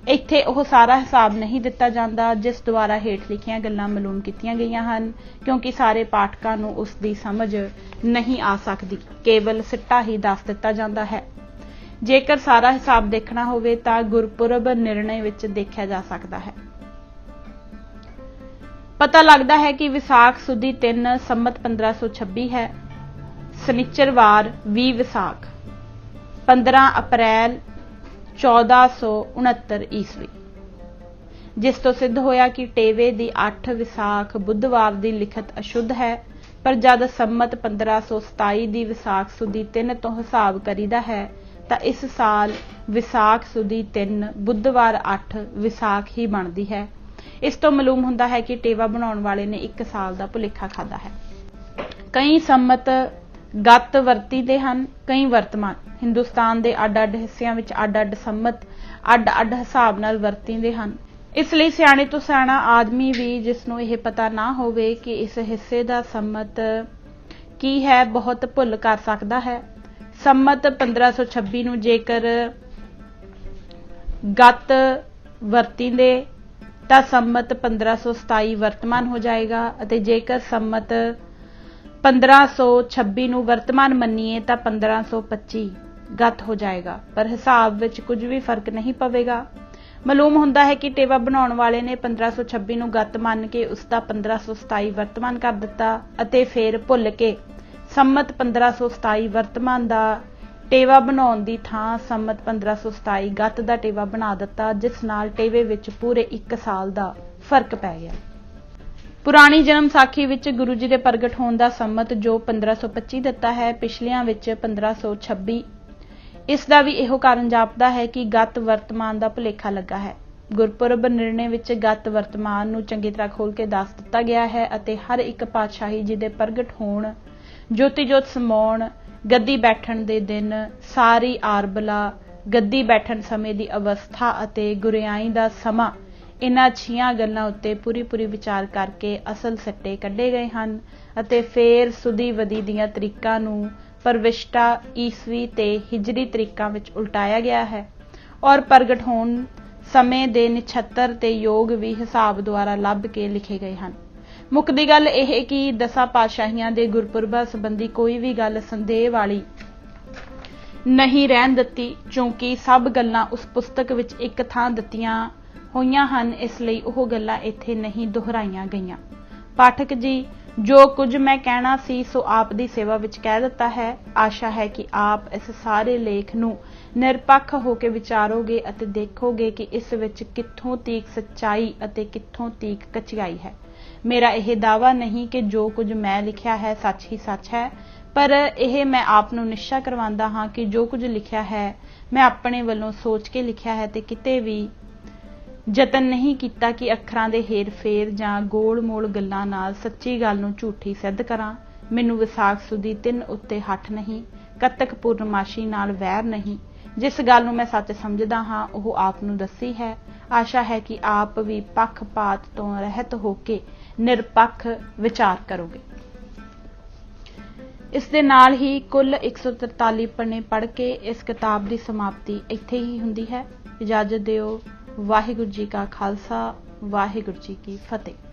ਇੱਥੇ ਉਹ ਸਾਰਾ ਹਿਸਾਬ ਨਹੀਂ ਦਿੱਤਾ ਜਾਂਦਾ ਜਿਸ ਦੁਆਰਾ ਹੇਠ ਲਿਖੀਆਂ ਗੱਲਾਂ ਮਾਲੂਮ ਕੀਤੀਆਂ ਗਈਆਂ ਹਨ, ਕਿਉਂਕਿ ਸਾਰੇ ਪਾਠਕਾਂ ਨੂੰ ਉਸ ਦੀ ਸਮਝ ਨਹੀਂ ਆ ਸਕਦੀ, ਕੇਵਲ ਸਿੱਟਾ ਹੀ ਦੱਸ ਦਿੱਤਾ ਜਾਂਦਾ ਹੈ। ਜੇਕਰ ਸਾਰਾ ਹਿਸਾਬ ਦੇਖਣਾ ਹੋਵੇ ਤਾਂ ਗੁਰਪੁਰਬ ਨਿਰਣੈ ਵਿੱਚ ਦੇਖਿਆ ਜਾ ਸਕਦਾ ਹੈ। ਪਤਾ ਲੱਗਦਾ ਹੈ ਕਿ ਵਿਸਾਖ ਸੁਦੀ 3 ਸੰਮਤ 1526 ਹੈ। ਸ਼ਨਿਚਰਵਾਰ 20 ਵਿਸਾਖ 15 ਅਪ੍ਰੈਲ 1469 ਈਸਵੀ, ਜਿਸ ਤੋਂ ਸਿੱਧ ਹੋਇਆ ਕਿ ਟੇਵੇ ਦੀ 8 ਵਿਸਾਖ ਬੁੱਧਵਾਰ ਦੀ ਲਿਖਤ ਅਸ਼ੁੱਧ ਹੈ। ਪਰ ਜਦ ਸੰਮਤ 1527 ਦੀ ਵਿਸਾਖ ਸੁਦੀ 3 ਤੋਂ ਹਿਸਾਬ ਕਰੀਦਾ ਹੈ ਤਾਂ ਇਸ ਸਾਲ ਵਿਸਾਖ ਸੁਦੀ 3 ਬੁੱਧਵਾਰ 8 ਵਿਸਾਖ ਹੀ ਬਣਦੀ ਹੈ। ਇਸ ਤੋਂ ਮਾਲੂਮ ਹੁੰਦਾ ਹੈ ਕਿ ਟੇਵਾ ਬਣਾਉਣ ਵਾਲੇ ਨੇ 1 ਸਾਲ ਦਾ ਭੁਲੇਖਾ ਖਾਦਾ ਹੈ। ਕਈ ਸੰਮਤ ਗਤ ਵਰਤੀਦੇ ਹਨ, ਕਈ ਵਰਤਮਾਨ। ਹਿੰਦੁਸਤਾਨ ਦੇ ਅੱਡ-ਅੱਡ ਹਿੱਸਿਆਂ ਵਿੱਚ ਅੱਡ-ਅੱਡ ਸੰਮਤ ਅੱਡ-ਅੱਡ ਹਿਸਾਬ ਨਾਲ ਵਰਤੀਦੇ ਹਨ। ਇਸ ਲਈ ਸਿਆਣੇ ਤੋਂ ਸਿਆਣਾ ਆਦਮੀ ਵੀ ਜਿਸ ਨੂੰ ਇਹ ਪਤਾ ਨਾ ਹੋਵੇ ਕਿ ਇਸ ਹਿੱਸੇ ਦਾ ਸੰਮਤ ਕੀ ਹੈ, ਬਹੁਤ ਭੁੱਲ ਕਰ ਸਕਦਾ ਹੈ। ਸੰਮਤ 1526 ਨੂੰ ਜੇਕਰ ਗਤ ਵਰਤੀਦੇ ਤਾਂ ਸੰਮਤ 1527 ਵਰਤਮਾਨ ਹੋ ਜਾਏਗਾ, ਅਤੇ ਜੇਕਰ ਸੰਮਤ 1526 ਨੂੰ ਵਰਤਮਾਨ ਮੰਨੀਏ ਤਾਂ 1525 ਗਤ ਹੋ ਜਾਏਗਾ। ਪਰ ਹਿਸਾਬ ਵਿੱਚ ਕੁਝ ਵੀ ਫਰਕ ਨਹੀਂ ਪਵੇਗਾ। ਮਾਲੂਮ ਹੁੰਦਾ ਹੈ ਕਿ ਟੇਵਾ ਬਣਾਉਣ ਵਾਲੇ ਨੇ 1526 ਨੂੰ ਗਤ ਮੰਨ ਕੇ ਉਸ ਦਾ 1527 ਵਰਤਮਾਨ ਕਰ ਦਿੱਤਾ ਅਤੇ ਫਿਰ ਭੁੱਲ ਕੇ ਸੰਮਤ 1527 ਵਰਤਮਾਨ ਦਾ ਟੇਵਾ ਬਣਾਉਣ ਦੀ ਥਾਂ ਸੰਮਤ 1527 ਗਤ ਦਾ ਟੇਵਾ ਬਣਾ ਦਿੱਤਾ, ਜਿਸ ਨਾਲ ਟੇਵੇ ਵਿੱਚ ਪੂਰੇ 1 ਸਾਲ ਦਾ ਫਰਕ ਪੈ ਗਿਆ। ਪੁਰਾਣੀ ਜਨਮ ਸਾਖੀ ਵਿੱਚ ਗੁਰੂ ਜੀ ਦੇ ਪ੍ਰਗਟ ਹੋਣ ਦਾ ਸੰਮਤ ਜੋ 1525 ਦਿੱਤਾ ਹੈ, ਪਿਛਲਿਆਂ ਵਿੱਚ 1526। ਇਸ ਦਾ ਵੀ ਇਹੋ ਕਾਰਨ ਜਾਪਦਾ ਹੈ ਕਿ ਗਤ ਵਰਤਮਾਨ ਦਾ ਭੁਲੇਖਾ ਲੱਗਾ ਹੈ। ਗੁਰਪੁਰਬ ਨਿਰਣੇ ਵਿੱਚ ਗਤ ਵਰਤਮਾਨ ਨੂੰ ਚੰਗੀ ਤਰ੍ਹਾਂ ਖੋਲ ਕੇ ਦੱਸ ਦਿੱਤਾ ਗਿਆ ਹੈ ਅਤੇ ਹਰ ਇੱਕ ਪਾਤਸ਼ਾਹੀ ਜੀ ਦੇ ਪ੍ਰਗਟ ਹੋਣ, ਜੋਤੀ ਜੋਤ ਸਮਾਉਣ, ਗੱਦੀ ਬੈਠਣ ਦੇ ਦਿਨ, ਸਾਰੀ ਆਰਬਲਾ, ਗੱਦੀ ਬੈਠਣ ਸਮੇਂ ਦੀ ਅਵਸਥਾ ਅਤੇ ਗੁਰਿਆਈ ਦਾ ਸਮਾਂ, ਇਹਨਾਂ 6 ਗੱਲਾਂ ਉੱਤੇ ਪੂਰੀ ਵਿਚਾਰ ਕਰਕੇ ਅਸਲ ਸਿੱਟੇ ਕੱਢੇ ਗਏ ਹਨ ਅਤੇ ਫਿਰ ਸੁਦੀ ਵਦੀ ਦੀਆਂ ਤਰੀਕਾਂ ਨੂੰ ਪਰਵਿਸ਼ਟਾ ਈਸਵੀ ਤੇ ਹਿਜਰੀ ਤਰੀਕਾਂ ਵਿੱਚ ਉਲਟਾਇਆ ਗਿਆ ਹੈ ਔਰ ਪ੍ਰਗਟ ਹੋਣ ਸਮੇਂ ਦੇ ਨਛੱਤਰ ਤੇ ਯੋਗ ਵੀ ਹਿਸਾਬ ਦੁਆਰਾ ਲੱਭ ਕੇ ਲਿਖੇ ਗਏ ਹਨ। ਮੁੱਕਦੀ ਗੱਲ ਇਹ ਕਿ 10 ਪਾਤਸ਼ਾਹੀਆਂ ਦੇ ਗੁਰਪੁਰਬਾਂ ਸੰਬੰਧੀ ਕੋਈ ਵੀ ਗੱਲ ਸੰਦੇਹ ਵਾਲੀ ਨਹੀਂ ਰਹਿਣ ਦਿੱਤੀ, ਕਿਉਂਕਿ ਸਭ ਗੱਲਾਂ ਉਸ ਪੁਸਤਕ ਵਿੱਚ ਇੱਕ ਥਾਂ ਦਿੱਤੀਆਂ ਹੋਈਆਂ ਹਨ, ਇਸ ਲਈ ਉਹ ਗੱਲਾਂ ਇੱਥੇ ਨਹੀਂ ਦੁਹਰਾਈਆਂ ਗਈਆਂ। ਪਾਠਕ ਜੀ, ਜੋ ਕੁਝ ਮੈਂ ਕਹਿਣਾ ਸੀ ਸੋ ਆਪ ਦੀ ਸੇਵਾ ਵਿੱਚ ਕਹਿ ਦਿੱਤਾ ਹੈ। ਆਸ਼ਾ ਹੈ ਕਿ ਆਪ ਇਸ ਸਾਰੇ ਲੇਖ ਨੂੰ ਨਿਰਪੱਖ ਹੋ ਕੇ ਵਿਚਾਰੋਗੇ ਅਤੇ ਦੇਖੋਗੇ ਕਿ ਇਸ ਵਿੱਚ ਕਿੱਥੋਂ ਤੀਕ ਸੱਚਾਈ ਅਤੇ ਕਿੱਥੋਂ ਤੀਕ ਕੱਚਾਈ ਹੈ। ਮੇਰਾ ਇਹ ਦਾਅਵਾ ਨਹੀਂ ਕਿ ਜੋ ਕੁਝ ਮੈਂ ਲਿਖਿਆ ਹੈ ਸੱਚ ਹੀ ਸੱਚ ਹੈ, पर यह मैं आप नूं निश्चा करवांदा हां कि जो कुछ लिखिया है मैं अपने वल्लों सोच के लिखिया है ते किते भी यतन नहीं किया कि अखरां दे हेर फेर जां गोल मोल गल्लां नाल सच्ची गल नूं झूठी सिद्ध करां। मैनूं विसाख सुदी 3 उत्ते हठ नहीं, कतक पूर्णमाशी नाल वैर नहीं। जिस गल नूं मैं सच समझदा हां ओह आप नूं दस्सी है। आशा है कि आप भी पक्षपात तो रहत होके निरपक्ष विचार करोगे। इस दे नाल ही कुल 143 पन्ने पढ़ के इस किताब की समाप्ति इत्थे ही हुंदी है। इजाजत दिओ। वाहिगुरू जी का खालसा, वाहिगुरू जी की फतेह।